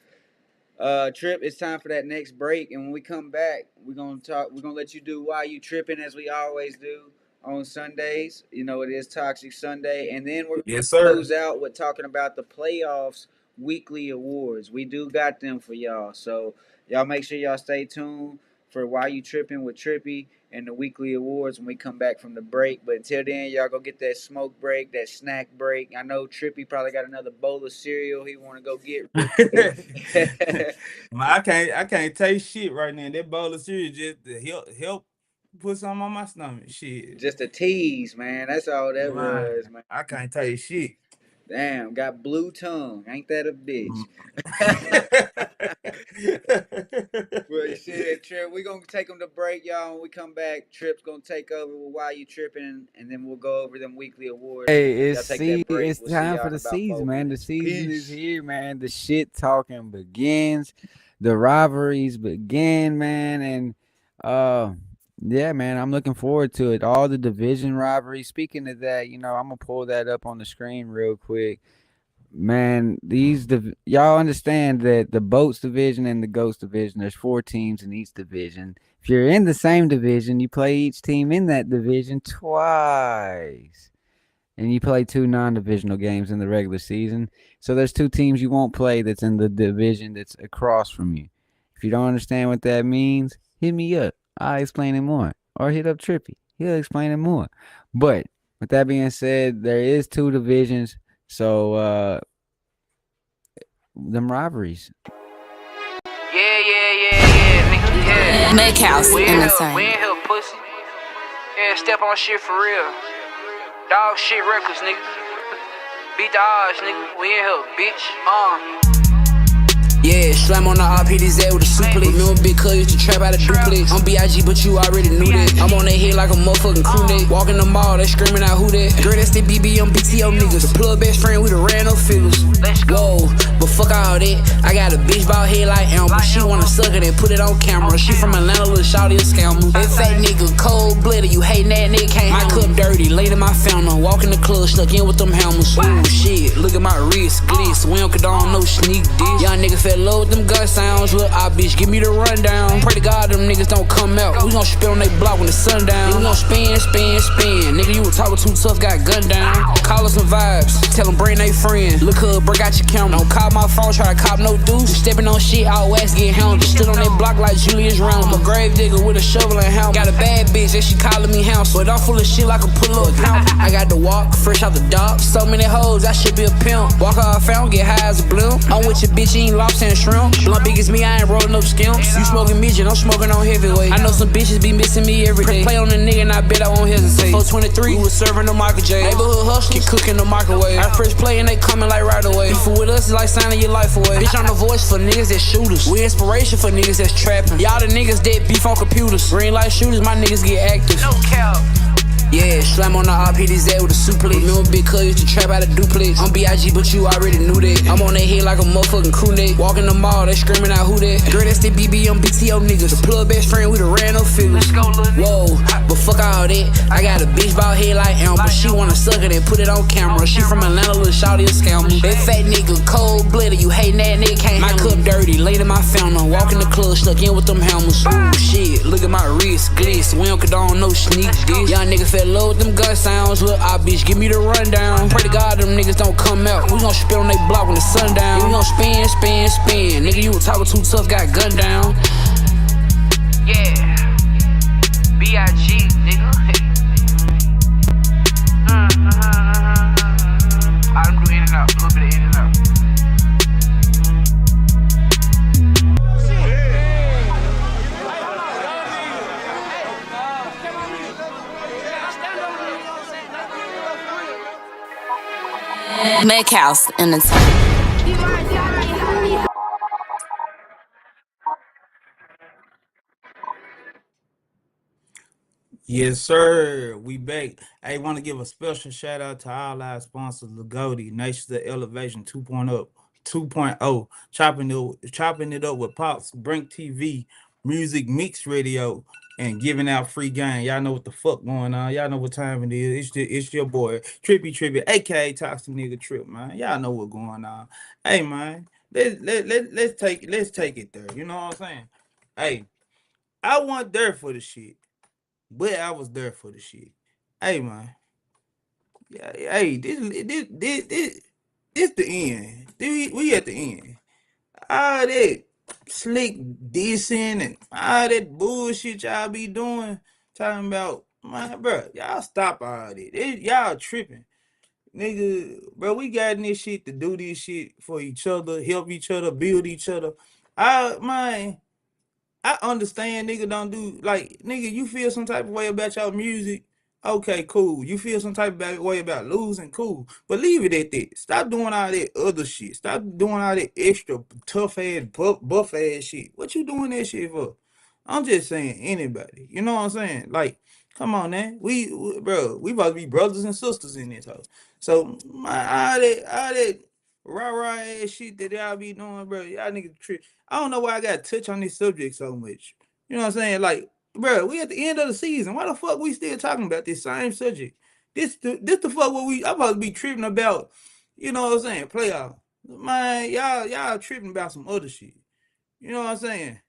Trip, it's time for that next break. And when we come back, we're going to let you do Why You Tripping, as we always do on Sundays. It is Toxic Sunday. And then we're going Yes, to sir. close out with talking about the playoffs weekly awards. We do got them for y'all. So, y'all make sure y'all stay tuned for Why You Tripping with Trippy and the weekly awards when we come back from the break. But until then, y'all go get that smoke break, that snack break. I know Trippy probably got another bowl of cereal he want to go get. I can't taste shit right now. That bowl of cereal just to help put something on my stomach. Shit. Just a tease, man. That's all that was, man. I can't taste shit. Damn, got blue tongue. Ain't that a bitch? Well, shit, Trip, we're going to take them to break, y'all. When we come back, Trip's going to take over with Why You Tripping, and then we'll go over them weekly awards. Hey, Y'all take that break. it's We'll see time y'all for in the about season, 4 man. The minutes. season Peace. is here, man. The shit talking begins. The rivalries begin, man. And yeah, man, I'm looking forward to it. All the division rivalries. Speaking of that, I'm gonna pull that up on the screen real quick. Man, y'all understand that the Boats division and the Ghost division, there's 4 teams in each division. If you're in the same division, you play each team in that division twice. And you play 2 non-divisional games in the regular season. So there's 2 teams you won't play that's in the division that's across from you. If you don't understand what that means, hit me up. I'll explain it more. Or hit up Trippy. He'll explain it more. But with that being said, there is 2 divisions. So them rivalries. Yeah, nigga. Yeah. Make house We in the ain't same. here, pussy. Yeah, step on shit for real. Dog shit records, nigga. Beat the odds, nigga. We in here, bitch. Yeah, slam on the RPDZ with a suplex. Remember Big Cuz used to trap out of duplex. I'm B.I.G, but you already knew that. I'm on that head like a motherfucking crew neck. Walking the mall, they screaming out who that. Girl, that's the BB on BTO niggas. The plug best friend, we the ran up figures. Whoa, but fuck all that. I got a bitch bald head like Amber. She wanna suck it and put it on camera. She from Atlanta, little shawty a scammer. That fat nigga, cold blooded. You hating that nigga, can't my cup dirty, laid in my fountain. Walk in the club, stuck in with them hammers. Ooh, shit, look at my wrist, gliss. We don't condone no sneak diss. Young nigga fell low with them gun sounds. Look, bitch, give me the rundown. Pray to God them niggas don't come out. We gon' spit on they block when the sun down. We gon' spin. Nigga Nigga, you was talking too tough, got gunned down. Call us some vibes, tell them bring they friend. Look up, break out your camera. Don't call my phone, try to cop no dudes. Stepping on shit, all west get hounded. Stood on that block like Julius Round. I'm a grave digger with a shovel and helmet. Got a bad bitch and she calling me house, but I'm full of shit like a pull up count. I got the walk, fresh out the dock. So many hoes, I should be a pimp. Walk off fountain, get high as a blimp. I'm with your bitch, you ain't lobster and shrimp. Blunt big as me, I ain't rolling up skimps. You smoking midget, I'm smoking on heavyweight. I know some bitches be missing me every day. Play on the nigga and I bet I won't hesitate. 423, we was serving the Michael J. Neighborhood hustlers, keep cooking the microwave. I press play and they coming like right away. Beefing with us is like signing your life away. Bitch, I'm the voice for niggas that shooters. We inspiration for niggas that's trapping. Y'all the niggas that beef on computers. Green light shooters, my niggas get active. No cap. Yeah, slam on the RPDZ with a suplex. Remember Big Cuz used to trap out a duplex. I'm B.I.G, but you already knew that. I'm on their head like a motherfucking crew neck. Walking the mall, they screaming out who that. Girl, that's the BB on BTO niggas. The plug best friend, we the ran up figures. Let's go, little nigga. Whoa, but fuck all that. I got a bitch bald head like Amber. She wanna suck it and put it on camera. She from Atlanta, little shawty a scammer. That fat nigga, cold blooded. You hating that nigga, can't my cup dirty, laid in my fountain. Walk in the club, stuck in with them hammers. Ooh, shit, look at my wrist, gliss. We don't condone no sneak this. Young nigga fell low with them gun sounds. Look, bitch, give me the rundown. Pray to God them niggas don't come out. We gon' spit on they block when the sun down. We gon' spin, spin, spin. Nigga, you was talking too tough, got gunned down. Yeah. B.I.G, nigga. I done do in and out, a little bit of in and out. Make house in the time. Yes, sir. We back. I want to give a special shout out to all our sponsors, Lagodi, Nations of Elevation 2.0, 2.0, chopping it up with Pops, Brink TV, Music Mix Radio, and giving out free game. Y'all know what the fuck going on. Y'all know what time it is. It's your boy, Trippy Tribbitt, aka Toxic Nigga Trip, man. Y'all know what going on. Hey, man, let's take it there. You know what I'm saying? Hey, I wasn't there for the shit. But I was there for the shit. Hey man, yeah, hey, this the end. We at the end. All that slick dissing and all that bullshit y'all be doing, talking about, man, bro, y'all stop all that. Y'all tripping, nigga, bro. We got in this shit to do this shit for each other, help each other, build each other. Man, I understand nigga don't do like nigga, you feel some type of way about your music. Okay, cool. You feel some type of way about losing, cool. But leave it at that. Stop doing all that other shit. Stop doing all that extra tough ass buff ass shit. What you doing that shit for? I'm just saying anybody. You know what I'm saying? Like, come on, man. Bro, we about to be brothers and sisters in this house. So all that rah ass shit that y'all be doing, bro. Y'all niggas trick. I don't know why I got to touch on this subject so much. You know what I'm saying? Like, bro, we at the end of the season. Why the fuck we still talking about this same subject? This the fuck what I'm supposed to be tripping about. You know what I'm saying? Playoff. Man, y'all tripping about some other shit. You know what I'm saying?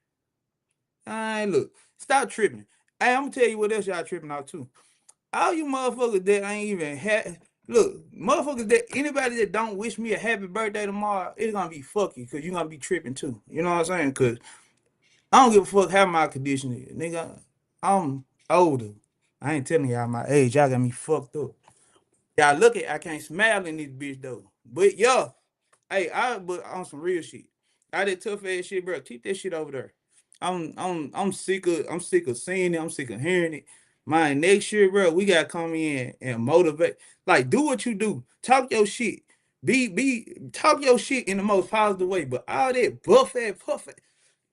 Alright, look, stop tripping. Hey, I'm gonna tell you what else y'all tripping out too. All you motherfuckers that ain't even look, motherfuckers that anybody that don't wish me a happy birthday tomorrow, it's gonna be fuck you because you're gonna be tripping too. You know what I'm saying? Cause I don't give a fuck how my condition is. Nigga, I'm older. I ain't telling y'all my age. Y'all got me fucked up. Y'all look at I can't smile in this bitch though. But yo, hey, but on some real shit. All that tough ass shit, bro. Keep that shit over there. I'm sick of seeing it. I'm sick of hearing it. Man, next year, bro, we gotta come in and motivate. Like, do what you do. Talk your shit. Talk your shit in the most positive way. But all that buff ass, puff ass,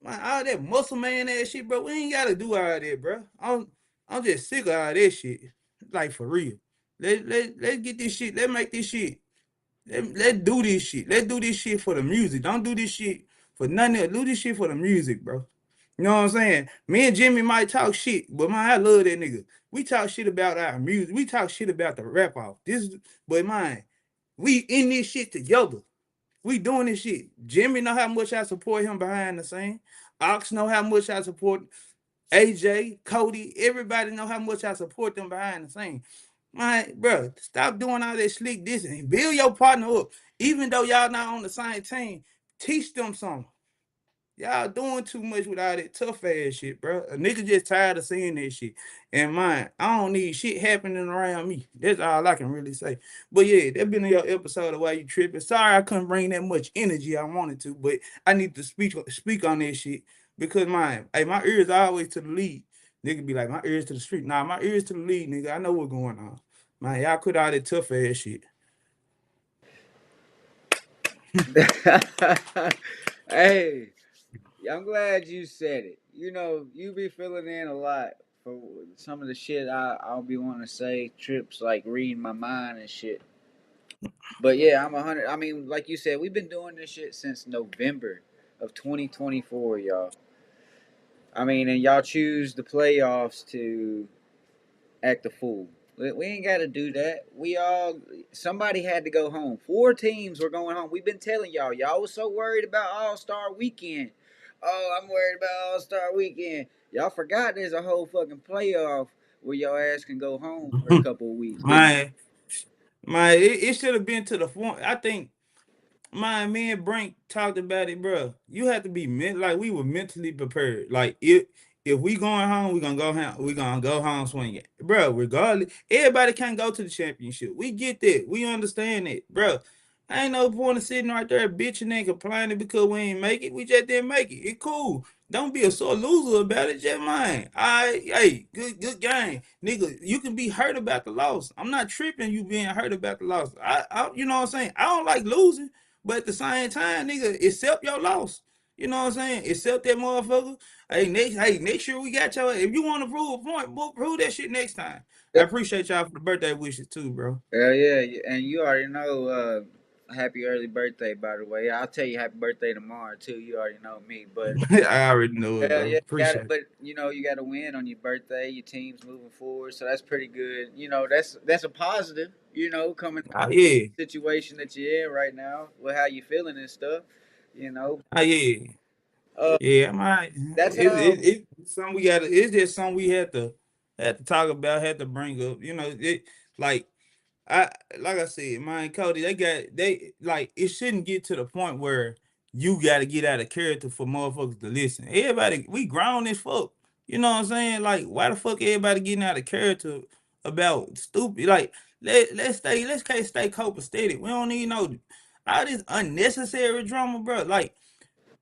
man, all that muscle man ass shit, bro. We ain't gotta do all that, bro. I'm just sick of all that shit. Like for real. Let's get this shit. Let's make this shit. Let's do this shit. Let's do this shit for the music. Don't do this shit for nothing else. Do this shit for the music, bro. You know what I'm saying? Me and Jimmy might talk shit, but man, I love that nigga. We talk shit about our music. We talk shit about the rap off. But man, we in this shit together. We doing this shit. Jimmy know how much I support him behind the scene. Ox know how much I support AJ, Cody. Everybody know how much I support them behind the scene. Man, bro, stop doing all that slick this and build your partner up. Even though y'all not on the same team, teach them something. Y'all doing too much with all that tough ass shit, bro. A nigga just tired of seeing that shit. And mine, I don't need shit happening around me. That's all I can really say. But yeah, that been your episode of Why You Tripping. Sorry I couldn't bring that much energy I wanted to, but I need to speak on that shit because my ears always to the lead. Nigga be like, my ears to the street. Nah, my ears to the lead, nigga. I know what's going on. Man, y'all quit all that tough ass shit. Hey, I'm glad you said it. You know, you be filling in a lot for some of the shit I'll be wanting to say. Trips like reading my mind and shit. But yeah, I'm 100. I mean, like you said, we've been doing this shit since November of 2024, y'all. I mean, and y'all choose the playoffs to act a fool. We ain't got to do that. Somebody had to go home. 4 teams were going home. We've been telling y'all. Y'all was so worried about All Star Weekend. Oh, I'm worried about All Star Weekend. Y'all forgot there's a whole fucking playoff where your ass can go home for a couple of weeks. Didn't my it should have been to the point. I think me and Brink talked about it, bro. You have to be like we were mentally prepared. Like if we going home, we gonna go home. We gonna go home swinging, bro. Regardless, everybody can't go to the championship. We get that. We understand it, bro. Ain't no point of sitting right there bitching and complaining because we ain't make it. We just didn't make it. It cool. Don't be a sore loser about it, just mine. Hey, good game, nigga. You can be hurt about the loss. I'm not tripping. You being hurt about the loss. You know what I'm saying. I don't like losing. But at the same time, nigga, accept your loss. You know what I'm saying? Accept that motherfucker. Next year we got your. If you want to prove a point, prove that shit next time. I you? appreciate y'all for the birthday wishes too, bro. Hell yeah, and you already know. Happy early birthday, by the way. I'll tell you happy birthday tomorrow too. You already know me, but I already know it, hell bro. yeah, got it. Appreciate it. But you know, you got to win on your birthday. Your team's moving forward, so that's pretty good. You know, that's a positive. You know, coming Ah, yeah. situation that you're in right now, with how you feeling and stuff. You know, Ah, yeah. uh, Yeah, I might. that's how. It's something we got. It's just something we had to talk about, had to bring up. You know, like I like I said, man, Cody, they like it shouldn't get to the point where you gotta get out of character for motherfuckers to listen. Everybody, we grown as fuck. You know what I'm saying? Like, why the fuck everybody getting out of character about stupid? Like, let's stay copacetic. We don't need no all this unnecessary drama, bro. Like,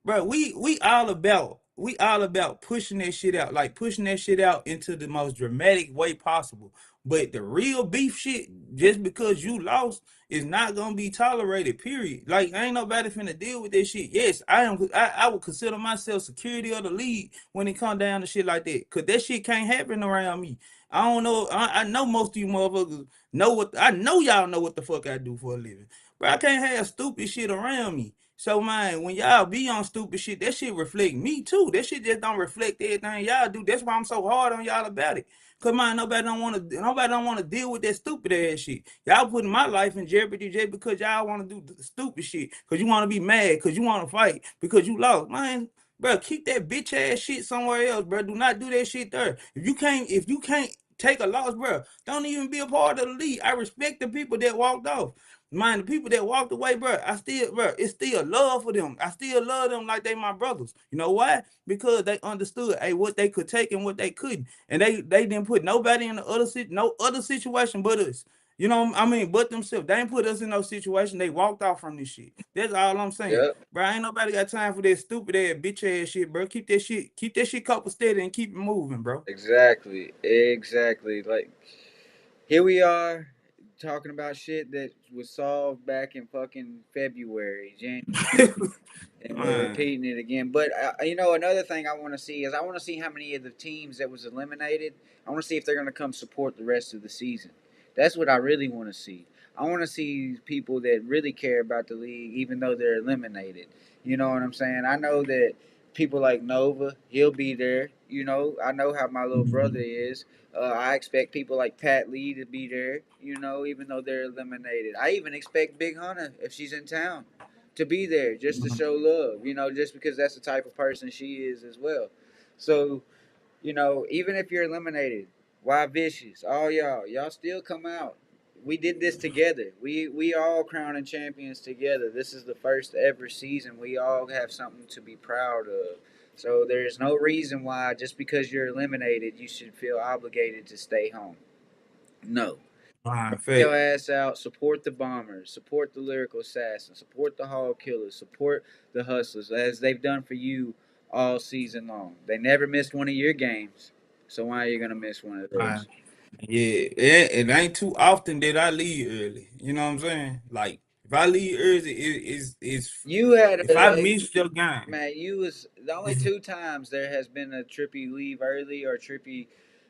bro, we all about pushing that shit out, like pushing that shit out into the most dramatic way possible. But the real beef shit, just because you lost, is not gonna be tolerated. Period. Like ain't nobody finna deal with that shit. Yes, I am. I would consider myself security of the league when it come down to shit like that, cause that shit can't happen around me. I don't know. I know most of you motherfuckers know what I know. Y'all know what the fuck I do for a living, bro. I can't have stupid shit around me. So man, when y'all be on stupid shit, that shit reflect me too. That shit just don't reflect everything y'all do. That's why I'm so hard on y'all about it. Cause man, nobody don't want to deal with that stupid ass shit. Y'all putting my life in jeopardy just because y'all want to do the stupid shit. Cause you want to be mad. Cause you want to fight. Because you lost, man. Bro, keep that bitch ass shit somewhere else, bro. Do not do that shit there. If you can't take a loss, bro, don't even be a part of the league. I respect the people that walked off. Man, the people that walked away, bro, it's still love for them. I still love them like they my brothers. You know why? Because they understood, hey, what they could take and what they couldn't, and they didn't put nobody in no other situation but us. You know, I mean, but themselves. They ain't put us in no situation. They walked off from this shit. That's all I'm saying, Yep, bro. Ain't nobody got time for that stupid ass bitch ass shit, bro. Keep that shit couple steady and keep it moving, bro. exactly. Like here we are talking about shit that was solved back in fucking February, January. And we're Man. repeating it again. But you know, another thing I want to see is I want to see how many of the teams that was eliminated. I want to see if they're going to come support the rest of the season. That's what I really want to see. I want to see people that really care about the league, even though they're eliminated. You know what I'm saying? I know that people like Nova, he'll be there. You know, I know how my little brother is. I expect people like Pat Lee to be there. You know, even though they're eliminated. I even expect Big Hunter if she's in town to be there just to show love, you know, just because that's the type of person she is as well. So, you know, even if you're eliminated, Why Vicious, all y'all still come out. We did this together. We all crowning champions together. This is the first ever season. We all have something to be proud of. So there's no reason why just because you're eliminated, you should feel obligated to stay home. No. Fine, Bring your fact. ass out, support the bombers, support the lyrical assassins, support the hog killers, support the hustlers as they've done for you all season long. They never missed one of your games. So why are you gonna miss one of Fine. theirs? Yeah, it ain't too often that I leave early. You know what I'm saying? Like if I leave early, it's You had if I a miss your game. man. You was the only two times there has been a Trippy leave early or Trippy.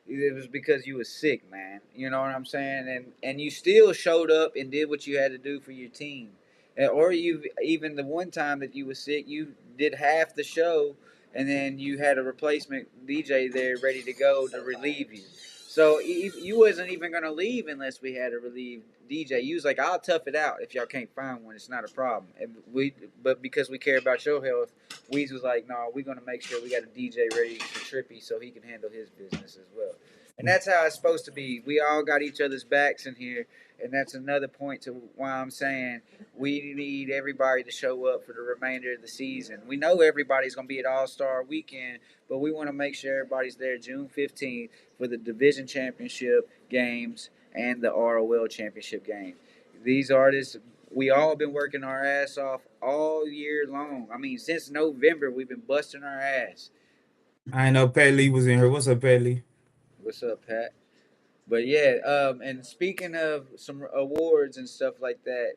It was because you was sick, man. You know what I'm saying? And you still showed up and did what you had to do for your team. Or you even the one time that you was sick, you did half the show, and then you had a replacement DJ there ready to go to relieve you. So you wasn't even gonna leave unless we had a relief DJ. You was like, "I'll tough it out if y'all can't find one. It's not a problem." But because we care about your health, Weez was like, "No, we're gonna make sure we got a DJ ready for Trippy so he can handle his business as well." And that's how it's supposed to be. We all got each other's backs in here, and that's another point to why I'm saying we need everybody to show up for the remainder of the season. We know everybody's gonna be at All Star Weekend, but we want to make sure everybody's there June 15th for the division championship games and the ROL championship game. These artists, we all been working our ass off all year long. I mean, since November, we've been busting our ass. I know Pat Lee was in here. What's up, Pat Lee? What's up, Pat? But yeah, and speaking of some awards and stuff like that,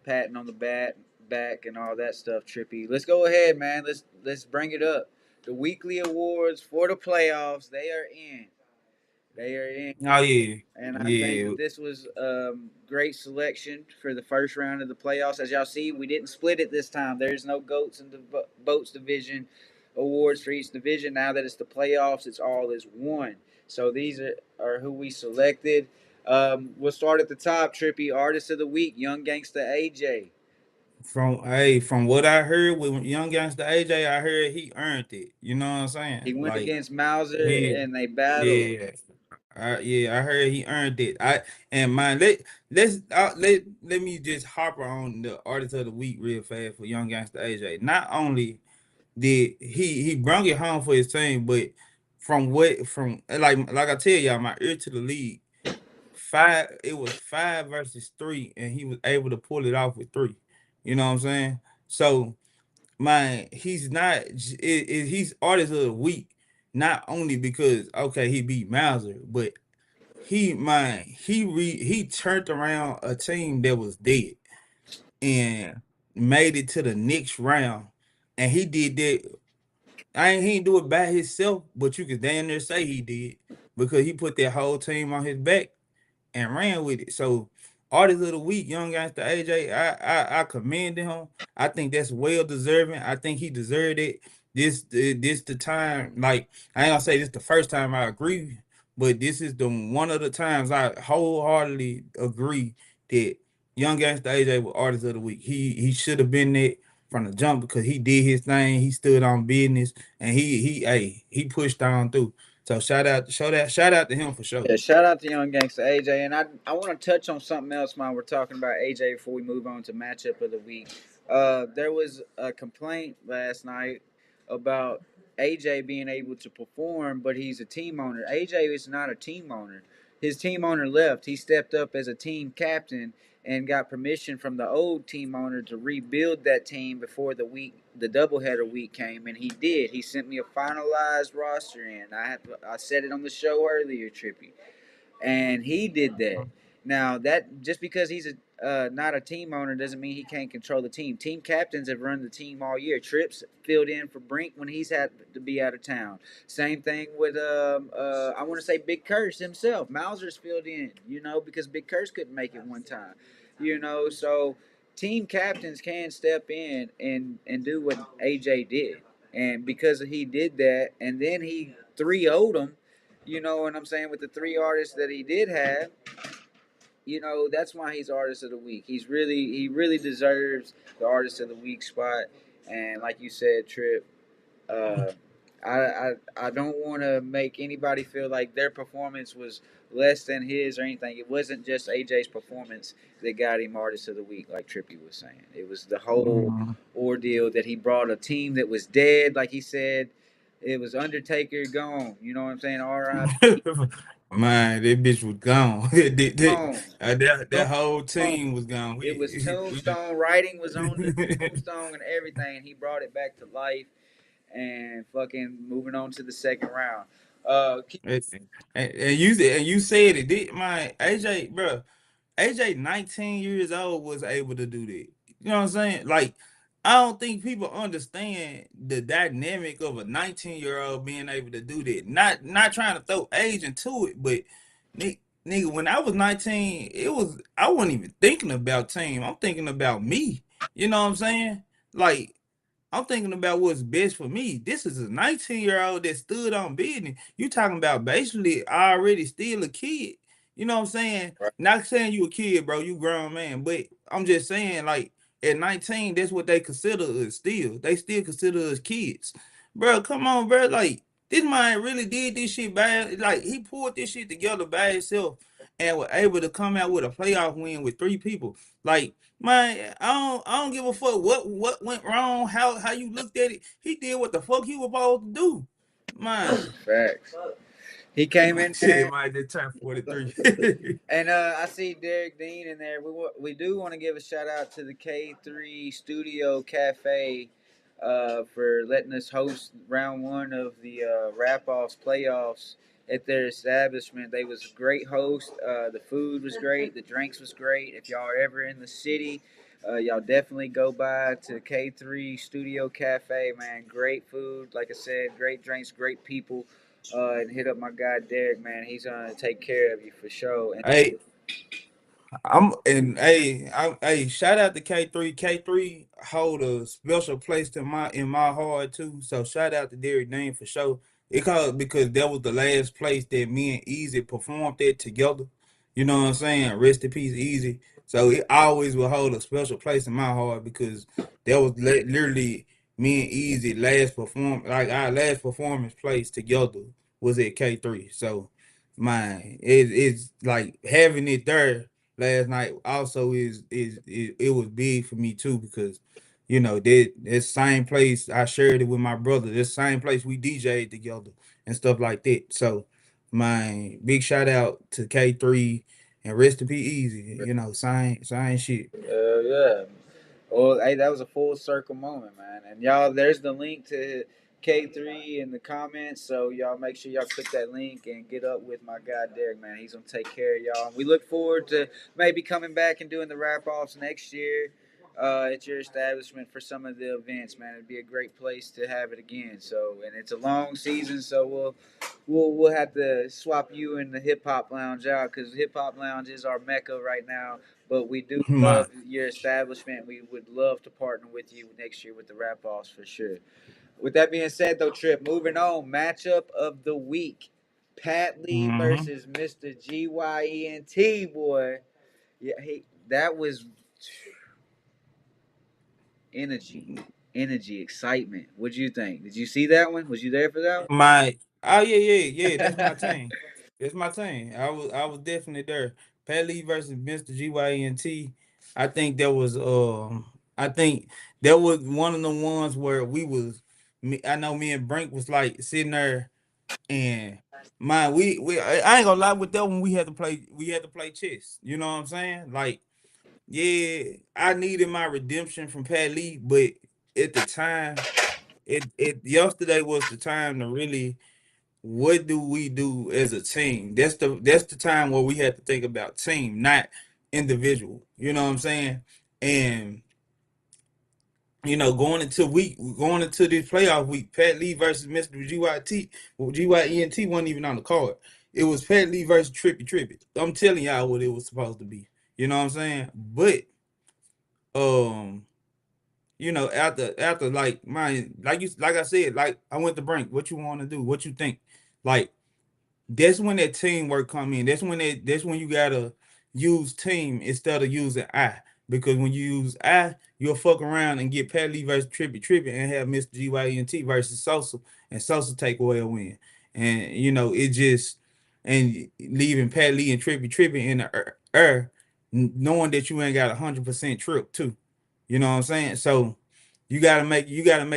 patting on the back and all that stuff, Trippy. Let's go ahead, man. Let's bring it up. The weekly awards for the playoffs, they are in. They are in. Oh yeah, And I think yeah. that this was great selection for the first round of the playoffs. As y'all see, we didn't split it this time. There's no goats in the boats division awards for each division. Now that it's the playoffs, it's all as one. So these are who we selected. We'll start at the top. Trippy Artist of the Week, Young Gangsta AJ. From what I heard with Young Gangsta AJ, I heard he earned it. You know what I'm saying? He went Like against Mauser he, and they battled. yeah. Yeah, I heard he earned it. I and man, let me just hop on the artist of the week real fast for Young Gangsta AJ. Not only did he brung it home for his team, but from like I tell y'all, my ear to the league, it was 5 versus 3, and he was able to pull it off with 3. You know what I'm saying? So man, he's not he's artist of the week, not only because okay he beat Mauser, but he turned around a team that was dead and made it to the next round. And he did that. He didn't do it by himself, but you could damn near say he did because he put that whole team on his back and ran with it. So artist of the week, Young Gangsta AJ, I commend him. I think that's well deserving. I think he deserved it. This the time. Like I ain't gonna say this the first time I agree, but this is the one of the times I wholeheartedly agree that Young Gangsta AJ was artist of the week. He should have been there from the jump because he did his thing. He stood on business and he pushed on through. So shout out to him for sure. Yeah, shout out to Young Gangsta AJ. And I want to touch on something else while we're talking about AJ before we move on to matchup of the week. There was a complaint last night about AJ being able to perform, but he's a team owner. AJ is not a team owner. His team owner left. He stepped up as a team captain and got permission from the old team owner to rebuild that team before the doubleheader week came, and he did. He sent me a finalized roster in. I said it on the show earlier, Trippy, and he did that. Now that just because he's not a team owner doesn't mean he can't control the team. Team captains have run the team all year. Trips filled in for Brink when he's had to be out of town. Same thing with I want to say Big Curse himself. Mauser's filled in, because Big Curse couldn't make it one time. So team captains can step in and do what AJ did, and because he did that, and then he 3-0'd them. You know what I'm saying? With the 3 artists that he did have, that's why he's artist of the week. He really deserves the artist of the week spot. And like you said, Trip, uh, I don't want to make anybody feel like their performance was less than his or anything. It wasn't just AJ's performance that got him Artist of the Week, like Trippy was saying. It was the whole Mhm. ordeal that he brought a team that was dead, like he said. It was Undertaker gone. You know what I'm saying? R.I.P. Man, that bitch was gone. Gone. That whole Gone. team was gone. It was We Tombstone. Writing was on the Tombstone and everything. And he brought it back to life and fucking moving on to the second round. Keep and, and you said it, did my AJ, bro. AJ, 19 years old, was able to do that. You know what I'm saying? Like, I don't think people understand the dynamic of a 19-year-old being able to do that. Not trying to throw age into it, but nigga, when I was 19, I wasn't even thinking about team. I'm thinking about me. You know what I'm saying? Like, I'm thinking about what's best for me. This is a 19-year-old that stood on business. You talking about basically already still a kid. You know what I'm saying? right. Not saying you a kid, bro. You grown man. But I'm just saying, like, at 19, that's what they consider us still. They still consider us kids. Bro, come on, bro. Like, this man really did this shit bad. Like, he pulled this shit together by himself and was able to come out with a playoff win with 3 people. Like, man, I don't give a fuck what went wrong, how you looked at it. He did what the fuck he was supposed to do. Man, Facts. He came man in said there. my that time 43. And I see Derek Dean in there. We do want to give a shout out to the K3 Studio Cafe for letting us host round one of the RapOffs playoffs at their establishment. They was a great host. The food was great. The drinks was great. If y'all are ever in the city, y'all definitely go by to K3 Studio Cafe, man. Great food, like I said, great drinks, great people. And hit up my guy Derek, man. He's gonna take care of you for sure. And Hey, hey, shout out to K3. K3 hold a special place to my in my heart too. So shout out to Derek Dean for sure. Because that was the last place that me and Easy performed at together. You know what I'm saying? Rest in peace, Easy. So it always will hold a special place in my heart because that was literally me and Easy our last performance place together was at K3. So man, it's like having it there last night also it was big for me too because that same place I shared it with my brother. This same place we DJ'd together and stuff like that. So my big shout out to K3 and rest in peace Easy. Same shit. yeah. Well, hey, that was a full circle moment, man. And y'all, there's the link to K3 in the comments. So y'all make sure y'all click that link and get up with my guy Derek, man. He's gonna take care of y'all. And we look forward to maybe coming back and doing the wrap offs next year at your establishment for some of the events, man. It'd be a great place to have it again. So, and it's a long season, so we'll have to swap you in the hip hop lounge out because hip hop lounge is our mecca right now. But we do My love your establishment. We would love to partner with you next year with the Rap Offs for sure. With that being said, though, Trip, moving on, matchup of the week: Pat Lee hmm versus Mr. GYENT, boy. Yeah, that was energy, energy, excitement. What'd you think? Did you see that one? Was you there for that My oh yeah. That's my one? team. That's my team. I was definitely there. Pat Lee versus Mr. GYNT. I think I think that was one of the ones where I know me and Brink was like sitting there and I ain't gonna lie with that one we had to play chess. You know what I'm saying? Like, yeah, I needed my redemption from Pat Lee, but at the time, it yesterday was the time to really what do we do as a team? That's the time where we had to think about team, not individual. You know what I'm saying? And going into this playoff week, Pat Lee versus Mr. GYT, well, GYENT wasn't even on the card. It was Pat Lee versus Trippy Tribbitt. I'm telling y'all what it was supposed to be. You know what I'm saying? But um, after like I said, like I went to Brink. What you want to do? What you think? Like that's when that teamwork come in. That's when you gotta use team instead of using I. because when you use I, you'll fuck around and get Pat Lee versus Trippy Trippy and have Mr. GYNT versus Sosa, and Sosa take away a win. And it just and leaving Pat Lee and Trippy Trippy in the knowing that you ain't got 100% trip too. You know what I'm saying? So you gotta make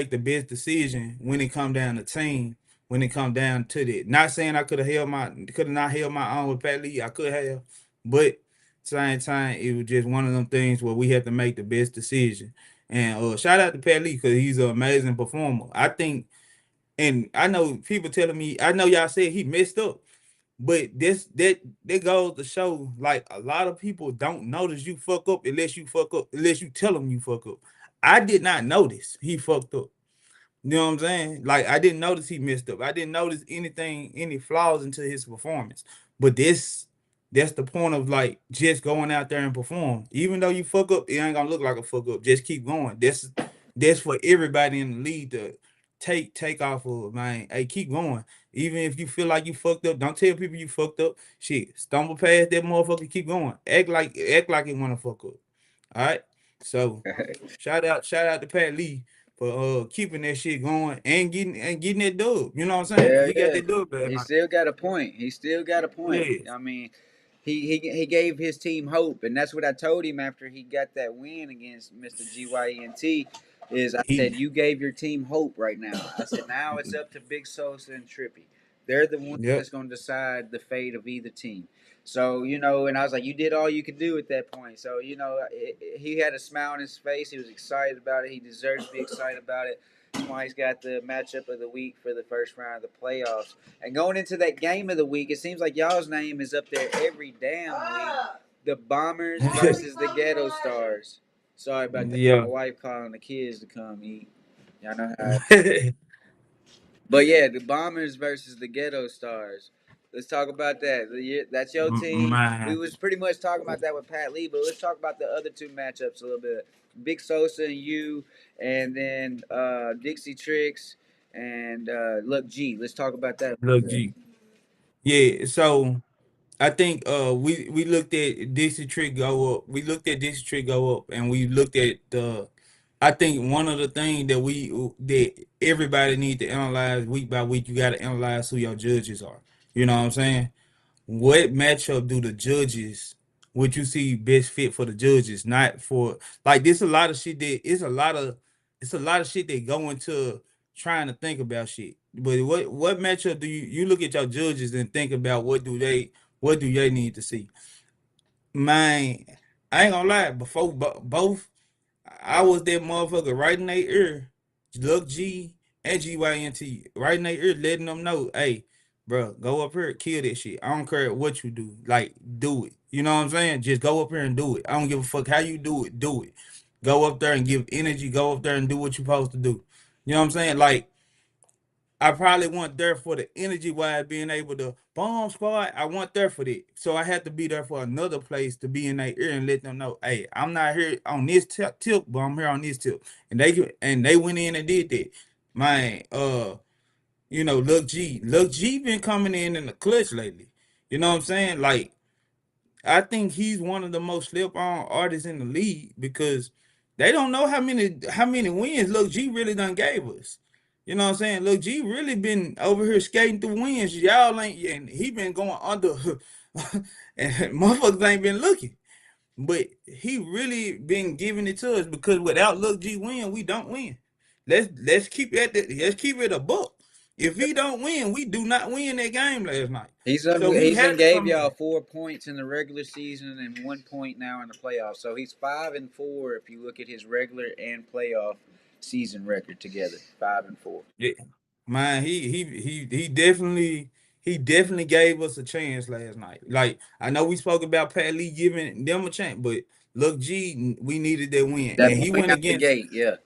the best decision when it come down to team, when it come down to that. Not saying I could have not held my own with Pat Lee. I could have, but same time it was just one of them things where we had to make the best decision. And shout out to Pat Lee because he's an amazing performer. I think, and I know people telling me, I know y'all said he messed up, but that goes to show like a lot of people don't notice you fuck up unless you tell them you fuck up. I did not notice he fucked up. You know what I'm saying? Like I didn't notice he messed up. I didn't notice any flaws into his performance. But that's the point of like just going out there and perform. Even though you fuck up, it ain't gonna look like a fuck up. Just keep going. That's for everybody in the league to take off of, man. Hey, keep going. Even if you feel like you fucked up, don't tell people you fucked up. Shit, stumble past that motherfucker. Keep going. Act like you want to fuck up. All right. So shout out to Pat Lee for keeping that shit going and getting that dub. You know what I'm saying? Because Yeah, he got yeah. that dub last He night. still got a point. He still got a point. Yeah. I mean, he gave his team hope, and that's what I told him after he got that win against Mr. GYNT. Is I said He you gave your team hope right now. I said now it's up to Big Sosa and Trippy. They're the ones Yep. that's going to decide the fate of either team. So and I was like, you did all you could do at that point. So he had a smile on his face. He was excited about it. He deserves to be excited about it. That's why he's got the matchup of the week for the first round of the playoffs. And going into that game of the week, it seems like y'all's name is up there every damn week. The Bombers versus the Ghetto Stars. Sorry about that. My yeah. wife calling the kids to come eat. Y'all know how. But yeah, the Bombers versus the Ghetto Stars. Let's talk about that. That's your team. We Man. was pretty much talking about that with Pat Lee, but let's talk about the other two matchups a little bit. Big Sosa and you, and then Dixie Tricks and Look G. Let's talk about that a Look, little bit. G. Yeah. So I think we looked at Dixie Trick go up. We looked at Dixie Trick go up, and we looked at the. I think one of the things that everybody need to analyze week by week, you got to analyze who your judges are. You know what I'm saying? What matchup do the judges what you see best fit for the judges, not for like this a lot of shit that it's a lot of shit that go into trying to think about shit. But what matchup do you look at your judges and think about what do they need to see? Man, I ain't gonna lie, before both I was that motherfucker right in their ear, Look G and GYNT, right in their ear, letting them know, hey, bro, go up here, kill that shit. I don't care what you do, like, do it. You know what I'm saying? Just go up here and do it. I don't give a fuck how you do it, do it. Go up there and give energy. Go up there and do what you're supposed to do. You know what I'm saying? Like, I probably want there for the energy wise, being able to bomb squad. I want there for that. So I had to be there for another place to be in their ear and let them know, hey, I'm not here on this tip, but I'm here on this tip. And they went in and did that. Man, Look G been coming in the clutch lately. You know what I'm saying? Like I think he's one of the most slept on artists in the league because they don't know how many wins Lil G really done gave us. You know what I'm saying? Lil G really been over here skating through wins. Y'all ain't, and he been going under, and motherfuckers ain't been looking. But he really been giving it to us because without Lil G win, we don't win. Let's keep it a buck. If he don't win, we do not win that game last night. He's So he done had to gave come y'all in. 4 points in the regular season and 1 point now in the playoffs. So he's 5-4 if you look at his regular and playoff season record together. 5-4. Yeah, man, he definitely gave us a chance last night. Like I know we spoke about Pat Lee giving them a chance, but look, G, we needed that win, That and he point went out the against. gate, yeah.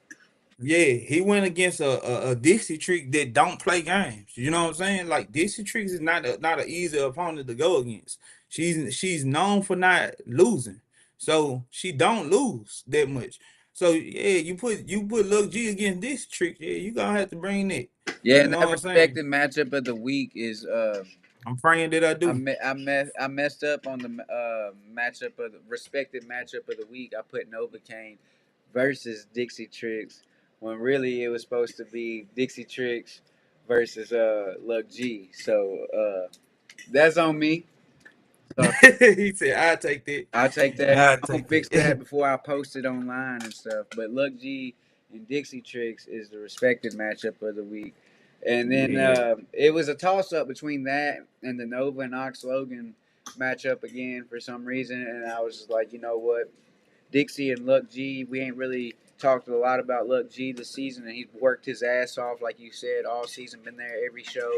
Yeah, he went against a Dixie Trick that don't play games. You know what I'm saying? Like Dixie Tricks is not an easy opponent to go against. She's known for not losing, so she don't lose that much. So yeah, you put Lil G against Dixie Trick. Yeah, you gonna have to bring it. Yeah, You and know that what I'm saying? respected matchup of the week is I'm praying that I do. I messed up on the matchup of the respected matchup of the week. I put Novocaine versus Dixie Tricks when really it was supposed to be Dixie Tricks versus Luck G. So that's on me. So He said, "I take that. I'll take that. I I'm gonna take fix that that." before I post it online and stuff. But Luck G and Dixie Tricks is the respected matchup of the week. And then Yeah. it was a toss up between that and the Nova and Ox Logan matchup again for some reason. And I was just like, you know what? Dixie and Luck G, we ain't really talked a lot about Luck G this season, and he's worked his ass off, like you said, all season, been there every show.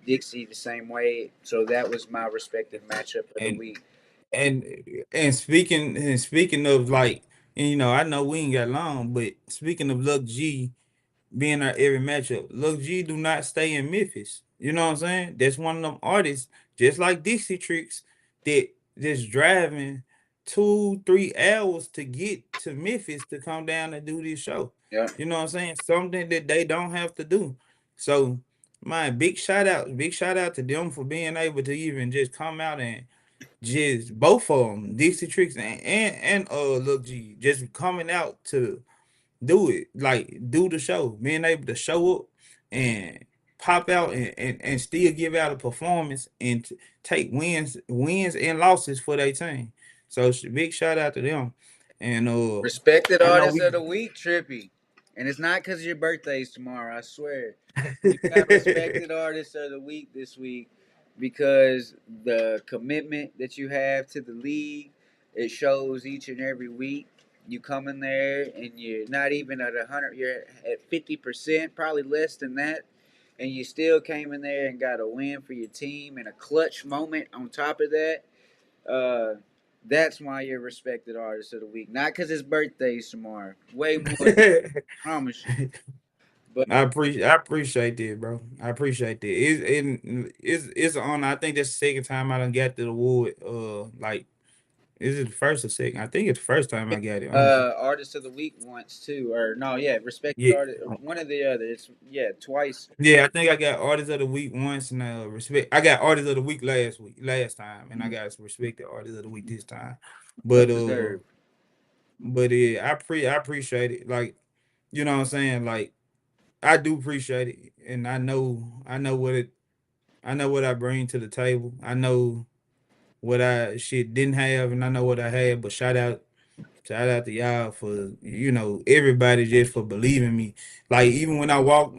Dixie the same way. So that was my respective matchup of the And week. and speaking of like, and I know we ain't got long, but speaking of Luck G being our every matchup, Luck G do not stay in Memphis. You know what I'm saying? That's one of them artists, just like Dixie Tricks, that that's driving 2-3 hours to get to Memphis to come down and do this show. Yeah. You know what I'm saying? Something that they don't have to do. So, man, big shout out to them for being able to even just come out and just both of them, Dixie Tricks and Lil G, just coming out to do it, like do the show, being able to show up and pop out and still give out a performance and take wins and losses for their team. So big shout out to them. And Respected I know artist we of the week, Trippy. And it's not because your birthday's tomorrow, I swear. You got respected artist of the week this week because the commitment that you have to the league, it shows each and every week. You come in there and you're not even at 100, you're at 50%, probably less than that. And you still came in there and got a win for your team and a clutch moment on top of that. Uh, that's why you're respected artist of the week. Not because his birthday's tomorrow. Way more than that, I promise you. But I appreciate that, bro. I appreciate that. It's an honor. I think that's the second time I done got the award. Like, is it the first or second? I think it's the first time I got it, honestly. artist of the week once too. Or no, yeah, respected Yeah. artist, one or the other. It's yeah, twice. Yeah, I think I got artist of the week once, and respect. I got artist of the week last time, and I Mm, got respected artist of the week this time. well But deserved. yeah, I appreciate it. Like, you know what I'm saying? Like, I do appreciate it, and I know what I bring to the table. I know what I shit didn't have, and I know what I had. But shout out to y'all for everybody just for believing me. Like even when I walked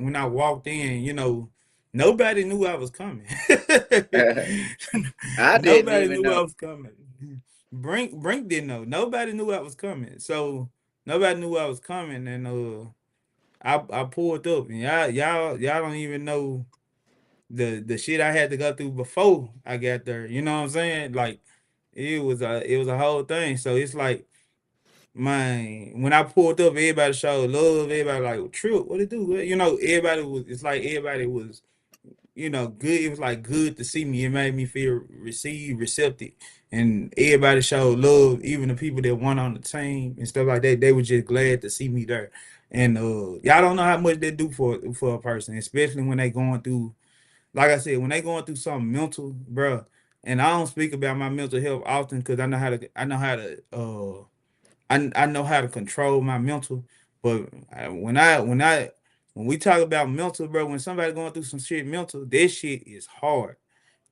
in, nobody knew I was coming. I didn't Nobody even knew know. I was coming. Brink didn't know. Nobody knew I was coming. So nobody knew I was coming, and I pulled up, and y'all don't even know the shit I had to go through before I got there. You know what I'm saying? Like it was a whole thing. So it's like, man, when I pulled up, everybody showed love. Everybody like, Trip, what it do? Everybody was. It's like everybody was, good. It was like good to see me. It made me feel received, receptive, and everybody showed love. Even the people that won on the team and stuff like that, they were just glad to see me there. And y'all don't know how much they do for a person, especially when they going through. Like I said, when they going through something mental, bro. And I don't speak about my mental health often because I know how to control my mental, but when we talk about mental, bro, when somebody going through some shit mental, that shit is hard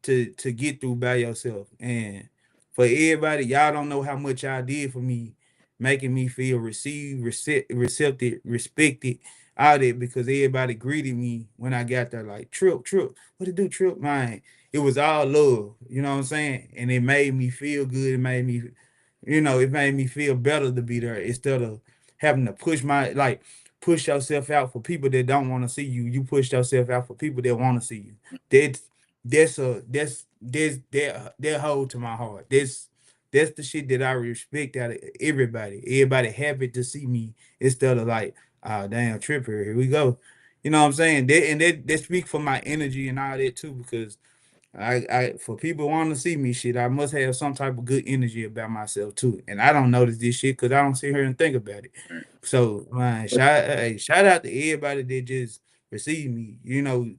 to get through by yourself. And for everybody, y'all don't know how much y'all did for me, making me feel received, receptive, respected, all that because everybody greeted me when I got there like Trip, what it do, Trip? Man, it was all love, you know what I'm saying? And it made me feel good. It made me feel better to be there instead of having to push yourself out for people that don't want to see you. You push yourself out for people that want to see you. That's that hold to my heart. That's the shit that I respect out of everybody. Everybody happy to see me instead of like, oh damn, Tripper, here we go. You know what I'm saying? That speak for my energy and all that too, because I for people wanting to see me shit, I must have some type of good energy about myself too. And I don't notice this shit because I don't sit here and think about it. So man, shout out to everybody that just received me,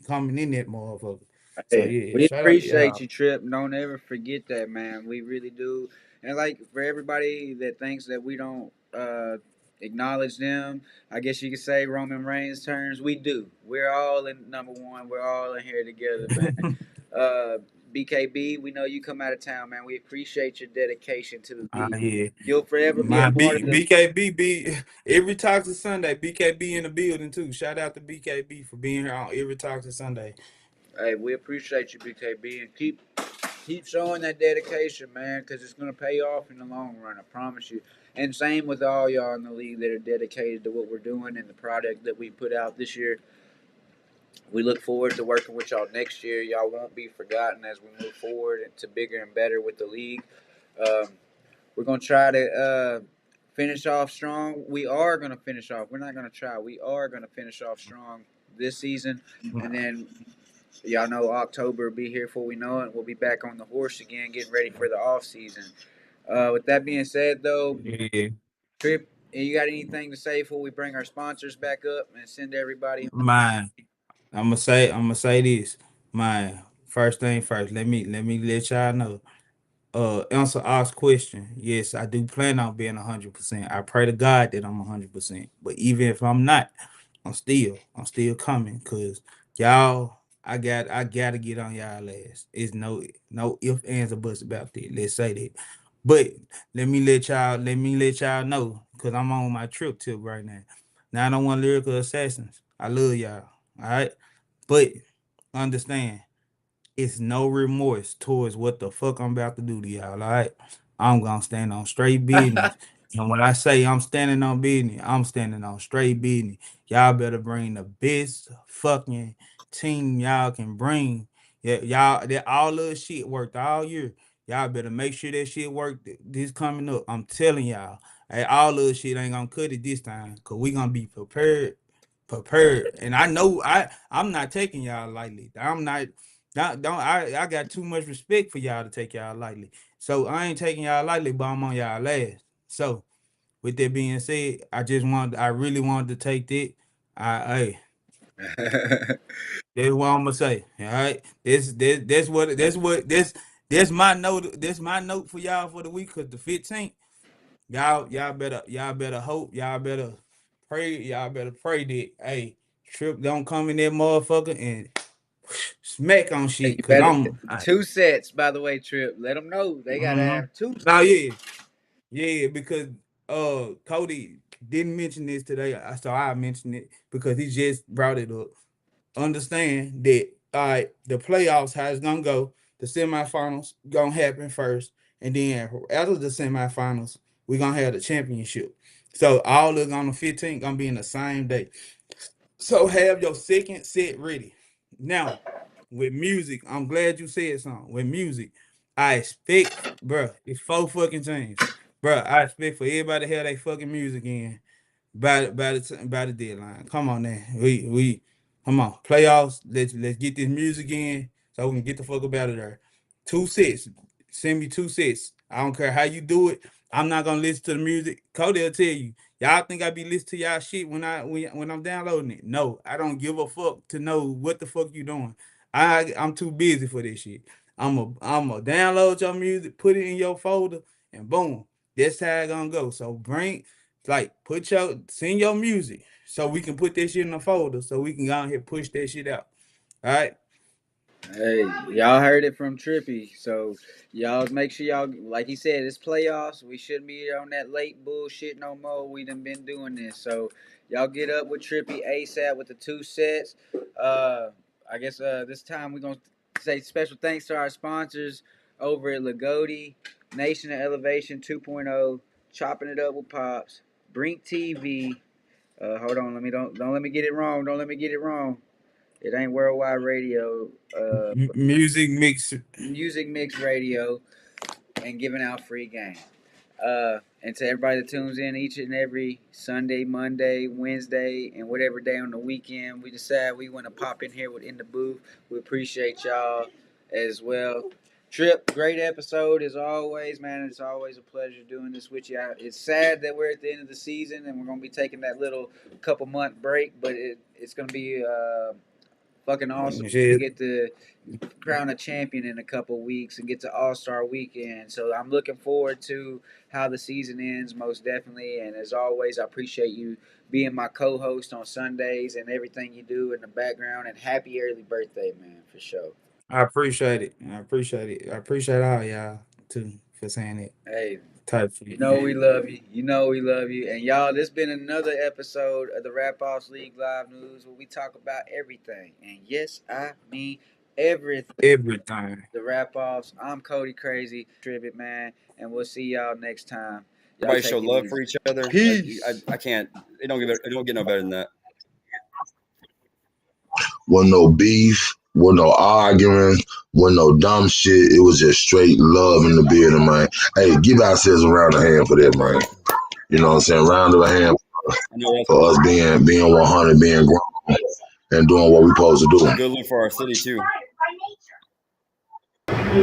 coming in that motherfucker. So Hey, yeah, we shout out to appreciate y'all. you, Trip. Don't ever forget that, man. We really do. And like for everybody that thinks that we don't acknowledge them, I guess you could say Roman Reigns terms. We do. We're all in number one. We're all in here together, man. Uh, BKB, we know you come out of town, man. We appreciate your dedication to the league. Yeah. You'll forever be a My part of the. BKB every Toxic Sunday. BKB in the building too. Shout out to BKB for being here on every Toxic Sunday. Hey, we appreciate you, BKB, and keep showing that dedication, man, because it's gonna pay off in the long run. I promise you. And same with all y'all in the league that are dedicated to what we're doing and the product that we put out this year. We look forward to working with y'all next year. Y'all won't be forgotten as we move forward to bigger and better with the league. Um, we're gonna try to finish off strong. We are gonna finish off. We're not gonna try. We are gonna finish off strong this season, and then y'all know October will be here before we know it. We'll be back on the horse again, getting ready for the off season. With that being said, though, Yeah. Trip, you got anything to say before we bring our sponsors back up and send everybody home? My I'm gonna say this. My first thing first. Let me let y'all know. Answer Ox question. Yes, I do plan on being 100%. I pray to God that I'm 100%. But even if I'm not, I'm still coming because y'all, I gotta get on y'all ass. It's no if ands or buts about that. Let's say that. But let me let y'all know because I'm on my trip tip right now. Now I don't want lyrical assassins. I love y'all. All right. But understand it's no remorse towards what the fuck I'm about to do to y'all. All right, I'm gonna stand on straight business. And when I say I'm standing on business, I'm standing on straight business. Y'all better bring the best fucking team y'all can bring. Yeah, y'all that all of shit worked all year. Y'all better make sure that shit worked this coming up. I'm telling y'all. Hey, all of shit ain't gonna cut it this time. Cause we gonna be prepared. And I know I'm not taking y'all lightly. I'm not don't I got too much respect for y'all to take y'all lightly. So I ain't taking y'all lightly, but I'm on y'all last. So with that being said, I really wanted to take that. Hey, that's what I'm gonna say. All right. That's my note. That's my note for y'all for the week. Cause the 15th, y'all better hope. Y'all better pray that hey, Trip don't come in that motherfucker and smack on Hey, shit. you Cause better I'm two sets, by the way, Trip. Let them know they gotta Mhm. have two. Oh yeah, because Cody didn't mention this today, so I mentioned it because he just brought it up. Understand that all right, the playoffs how it's gonna go. The semifinals gonna happen first, and then after the semifinals, we're gonna have the championship. So all of them on the 15th gonna be in the same day. So have your second set ready. Now, with music, I'm glad you said something. With music, I expect, bruh, it's four fucking teams. Bruh, I expect for everybody to have their fucking music in by the deadline. Come on now. We come on. Playoffs. Let's get this music in so we can get the fuck up out of there. 2 sets. Send me 2 sets. I don't care how you do it. I'm not gonna listen to the music. Cody will tell you. Y'all think I be listening to y'all shit when I'm downloading it? No, I don't give a fuck to know what the fuck you doing. I'm too busy for this shit. I'm a download your music, put it in your folder, and boom, that's how it gonna go. So send your music so we can put that shit in the folder so we can go out here push that shit out. All right. Hey, y'all heard it from Trippy. So y'all make sure y'all, like he said, it's playoffs. We shouldn't be on that late bullshit no more. We done been doing this. So y'all get up with Trippy ASAP with the 2 sets. Uh, I guess this time we're gonna say special thanks to our sponsors over at Lagodi, Nation of Elevation 2.0, Chopping It Up with Pops, Brink TV. Hold on, let me get it wrong. Don't let me get it wrong. It ain't worldwide radio. Music mix. Music Mix Radio, and giving out free game. And to everybody that tunes in each and every Sunday, Monday, Wednesday, and whatever day on the weekend, we decide we want to pop in here with In the Booth. We appreciate y'all as well. Trip, great episode as always, man. It's always a pleasure doing this with you. It's sad that we're at the end of the season and we're going to be taking that little couple month break, but it's going to be fucking awesome. We Shit. get to crown a champion in a couple weeks and get to All-Star Weekend. So I'm looking forward to how the season ends, most definitely. And as always, I appreciate you being my co-host on Sundays and everything you do in the background. And happy early birthday, man, for sure. I appreciate it. I appreciate all y'all too for saying it. Hey, Type you shit. know we love you. You know we love you. And y'all, this been another episode of the RapOffs League Live News where we talk about everything. And yes, I mean everything. Everything. The RapOffs. I'm Cody CraZee Trippy, man. And we'll see y'all next time. Y'all Everybody take show it love easy. for each other. Peace. I can't. It don't get no better than that. Wasn't no beef, wasn't no arguing, wasn't no dumb shit. It was just straight love in the building, man. Hey, give ourselves a round of hand for that, man. You know what I'm saying? Round of a hand for us being 100, being grown, and doing what we supposed to do. Good look for our city too.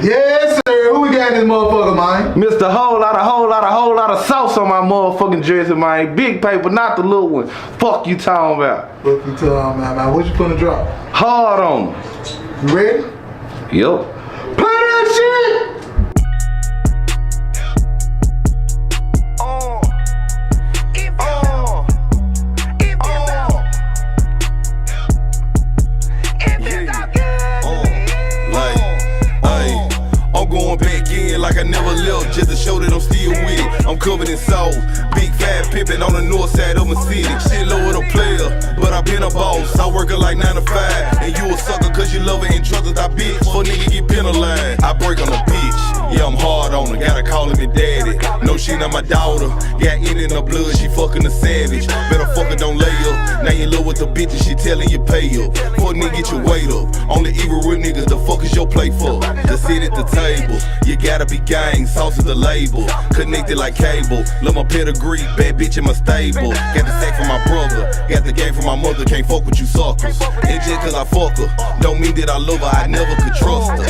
Yes, sir. Who we got in this motherfucker, man? Mr. Whole lot of sauce on my motherfucking jersey, man. Big paper, not the little one. Fuck you talking about? Fuck you talking about, man. What you finna drop? Hard on them. You ready? Yep. Play that shit! Like I never left, just to show that I'm still with it. I'm covered in soul, big fat pimpin' on the north side of my city. Shit low with a player, but I been a boss. I work her like 9 to 5, and you a sucker cause you love her and trust her, that bitch. For nigga get penalized, I break on a bitch. Yeah, I'm hard on her, gotta call me daddy. No, she not my daughter, got it in her blood, she fucking a savage. Better fuck her, don't lay up. Now you in love with the bitch and she telling you pay up. Fuck nigga, get your weight up. Only evil real niggas, the fuck is your play for? To sit at the table, you gotta be gang, sauce is the label. Connected like cable, love my pedigree, bad bitch in my stable. Got the sack from my brother, got the game from my mother, can't fuck with you suckers. And just cause I fuck her, don't mean that I love her, I never could trust her.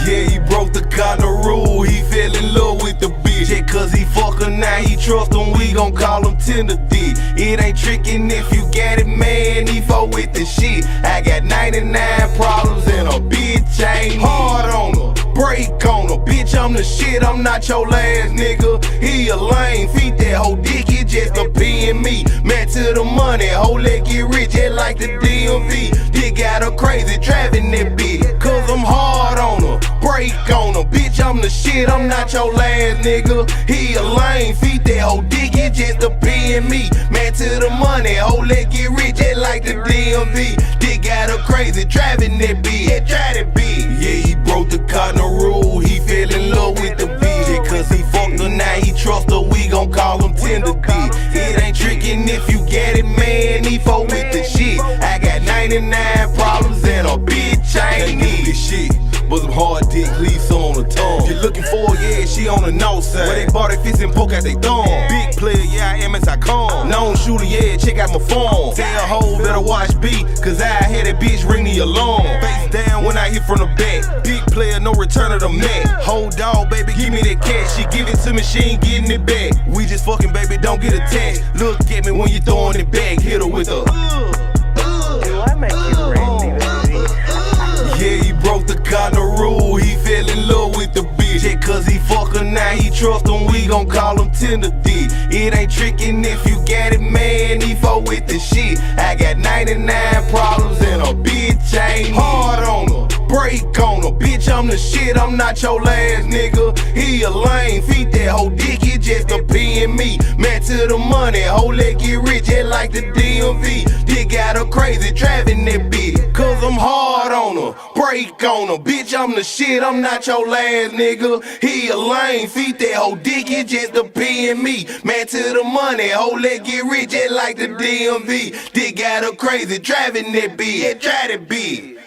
Yeah, he broke the cardinal rule, he fell in love with the bitch. Just cause he fuck her, now he trust him, we gon' call him tender dick. It ain't trickin' if you got it, man, he fuck with the shit. I got 99 problems and a bitch ain't hard on her. Break on her, bitch, I'm the shit, I'm not your last nigga. He a lame, feed that whole dick, it just a P and me. Man to the money, whole leg get rich, just like the DMV. Dick got her crazy, driving that bitch, cause I'm hard on her. Break on her, bitch, I'm the shit, I'm not your last nigga. He a lame, feed that whole dick, it just a P and me. Man to the money, whole leg get rich, just like the DMV. Dick got her crazy, driving that bitch, yeah, try that bitch. Yeah, he broke the cardinal rule, he fell in love with the bitch. Cause he fucked her, now he trust her, we gon' call him tender dick. It ain't trickin' if you get it, man, he fuck with the shit. I got 99 problems and a bitch ain't need this shit. But some hard dick, leave some on the tongue. You're looking for her, yeah, she on the north side. Where they bought it, fits and poke out they thumb. Big player, yeah, I am as I come. Known shooter, yeah, check out my phone. Tell hoe better watch B, cause I had that bitch ring the alarm. Face down when I hit from the back. Big player, no return of the mat. Whole dog, baby, give me that cash. She give it to me, she ain't getting it back. We just fucking, baby, don't get attached. Look at me when you throwing it back. Hit her with a Do I make you ready, baby? Yeah, he broke the cardinal rule, he fell in love with the bitch. Just cause he fuck her, now he trust him, we gon' call him tender dick. It ain't trickin' if you got it, man, he fuck with the shit. I got 99 problems and a bitch ain't hard on her. Break on her, bitch, I'm the shit, I'm not your last nigga. He a lame, feed that whole dick, it just a P and me. Man to the money, whole leg get rich, just like the DMV. Dick got her crazy, driving that bitch, cause I'm hard on her. Break on her, bitch, I'm the shit, I'm not your last nigga. He a lame, feed that whole dick, it just a P and me. Man to the money, whole leg get rich, just like the DMV. Dick got her crazy, driving that bitch, yeah, try that bitch.